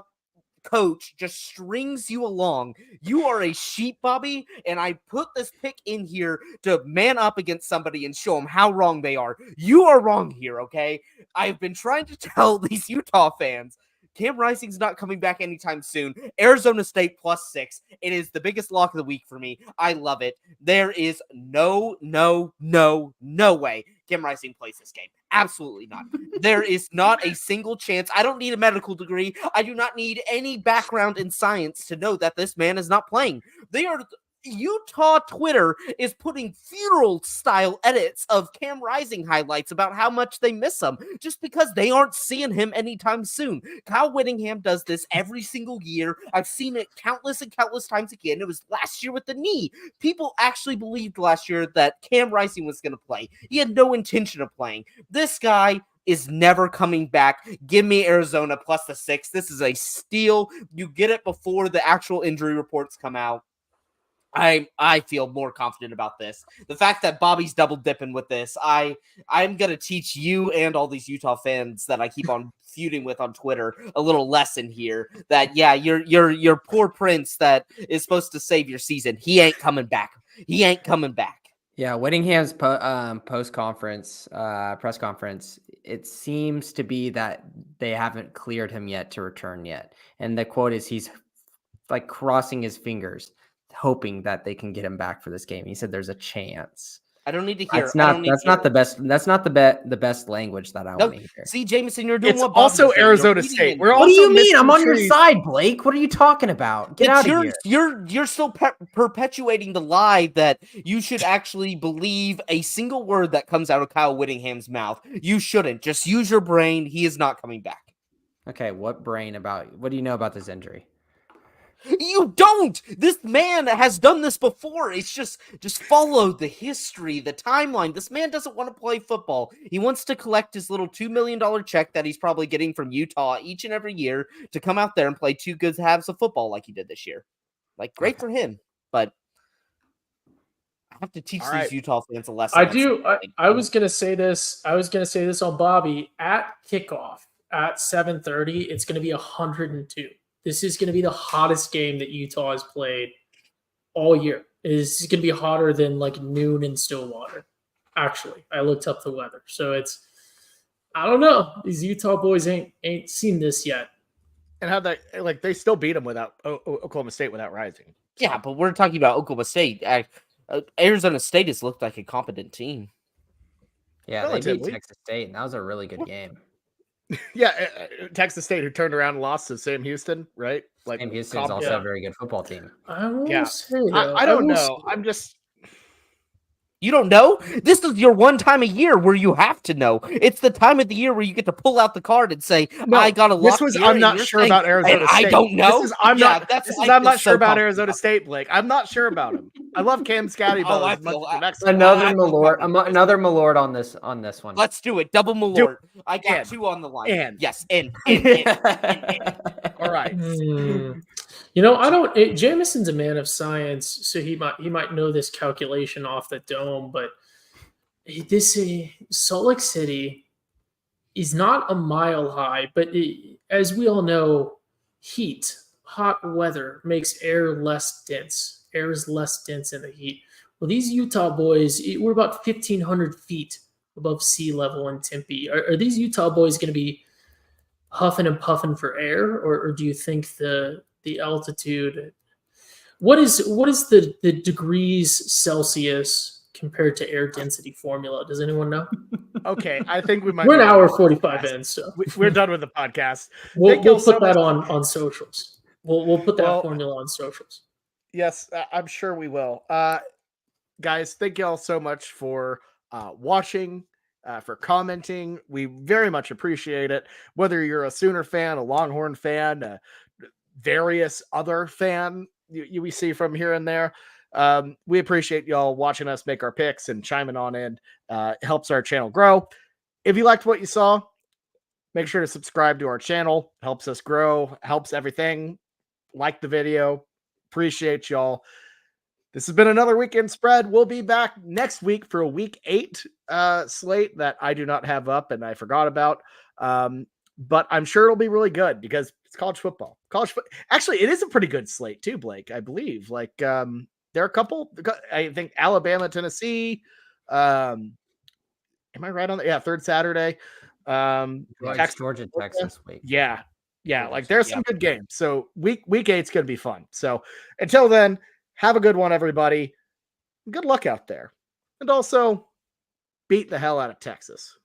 Speaker 2: coach just strings you along. You are a sheep, Bobby, and I put this pick in here to man up against somebody and show them how wrong they are. You are wrong here, okay? I've been trying to tell these Utah fans, Cam Rising's not coming back anytime soon. Arizona State +6. It is the biggest lock of the week for me. I love it. There is no way Cam Rising plays this game. Absolutely not. There is not a single chance. I don't need a medical degree. I do not need any background in science to know that this man is not playing. Utah Twitter is putting funeral-style edits of Cam Rising highlights about how much they miss him just because they aren't seeing him anytime soon. Kyle Whittingham does this every single year. I've seen it countless and countless times again. It was last year with the knee. People actually believed last year that Cam Rising was going to play. He had no intention of playing. This guy is never coming back. Give me Arizona +6. This is a steal. You get it before the actual injury reports come out. I feel more confident about this. The fact that Bobby's double dipping with this, I'm gonna teach you and all these Utah fans that I keep on feuding with on Twitter a little lesson here. That your poor prince that is supposed to save your season. He ain't coming back. He ain't coming back.
Speaker 3: Yeah, Whittingham's press conference, it seems to be that they haven't cleared him yet to return yet. And the quote is he's like crossing his fingers, hoping that they can get him back for this game. He said there's a chance.
Speaker 2: I don't need to hear.
Speaker 3: That's not the best. That's not the best language that I want to hear.
Speaker 2: See, Jameson, you're doing
Speaker 1: It's
Speaker 2: what
Speaker 1: also
Speaker 2: Bobby's doing.
Speaker 1: Arizona
Speaker 2: You're
Speaker 1: State.
Speaker 2: reading
Speaker 3: What do you mean? I'm on your side, Blake. What are you talking about? Get out of here.
Speaker 2: You're still perpetuating the lie that you should actually believe a single word that comes out of Kyle Whittingham's mouth. You shouldn't. Just use your brain. He is not coming back.
Speaker 3: Okay, what do you know about this injury?
Speaker 2: You don't. This man has done this before. It's just follow the history, the timeline. This man doesn't want to play football. He wants to collect his little $2 million check that he's probably getting from Utah each and every year to come out there and play 2 good halves of football like he did this year. Like, great for him, but I have to teach these Utah fans a lesson.
Speaker 4: I do. I was gonna say this. I was gonna say this on Bobby at kickoff at 7:30. It's gonna be 102. This is going to be the hottest game that Utah has played all year. It's going to be hotter than like noon in Stillwater. Actually, I looked up the weather. So I don't know. These Utah boys ain't seen this yet.
Speaker 1: And how they still beat them without Oklahoma State without Rising.
Speaker 2: Yeah, but we're talking about Oklahoma State. Arizona State has looked like a competent team.
Speaker 3: Yeah, they beat Texas State, and that was a really good game.
Speaker 1: Yeah, Texas State, who turned around and lost to Sam Houston, right? Like
Speaker 3: Sam Houston is also a very good football team.
Speaker 4: I will
Speaker 1: Yeah.
Speaker 4: say that.
Speaker 1: I don't know. I'm just
Speaker 2: You don't know? This is your one time a year where you have to know. It's the time of the year where you get to pull out the card and say,
Speaker 1: No,
Speaker 2: I got a lock.
Speaker 1: I'm not sure about Arizona State.
Speaker 2: I don't know.
Speaker 1: I'm not sure
Speaker 2: so
Speaker 1: about Arizona State, Blake. I'm not sure about him. I love Cam Scattybo as much as Mexico.
Speaker 3: Another Malort on this one.
Speaker 2: Let's do it. Double Malort. I got 2 on the line. Yes. In.
Speaker 1: All right.
Speaker 4: You know, Jamison's a man of science, so he might know this calculation off the dome, but this Salt Lake City is not a mile high, but as we all know, hot weather makes air less dense. Air is less dense in the heat. Well, these Utah boys, we're about 1,500 feet above sea level in Tempe. Are these Utah boys going to be huffing and puffing for air, or do you think the altitude? What is the degrees Celsius compared to air density formula? Does anyone know?
Speaker 1: Okay, I think we might.
Speaker 4: We're an hour 45 in, so
Speaker 1: we're done with the podcast.
Speaker 4: We'll put that on socials. We'll put that formula on socials.
Speaker 1: Yes, I'm sure we will. Guys, thank you all so much for watching, for commenting. We very much appreciate it. Whether you're a Sooner fan, a Longhorn fan, a various other fan we see from here and there, we appreciate y'all watching us make our picks and chiming on in. It helps our channel grow. If you liked what you saw, make sure to subscribe to our channel. Helps us grow, helps everything. Like the video. Appreciate y'all. This has been another weekend spread. We'll be back next week for a week 8 slate that I do not have up and I forgot about. But I'm sure it'll be really good because it's college football. Actually, it is a pretty good slate too, Blake, I believe. Like there are a couple, I think Alabama, Tennessee. Am I right on that? Yeah, third Saturday.
Speaker 3: Georgia, Texas week.
Speaker 1: Yeah. Like there's some good games. So week 8's gonna be fun. So until then, have a good one, everybody. Good luck out there. And also beat the hell out of Texas.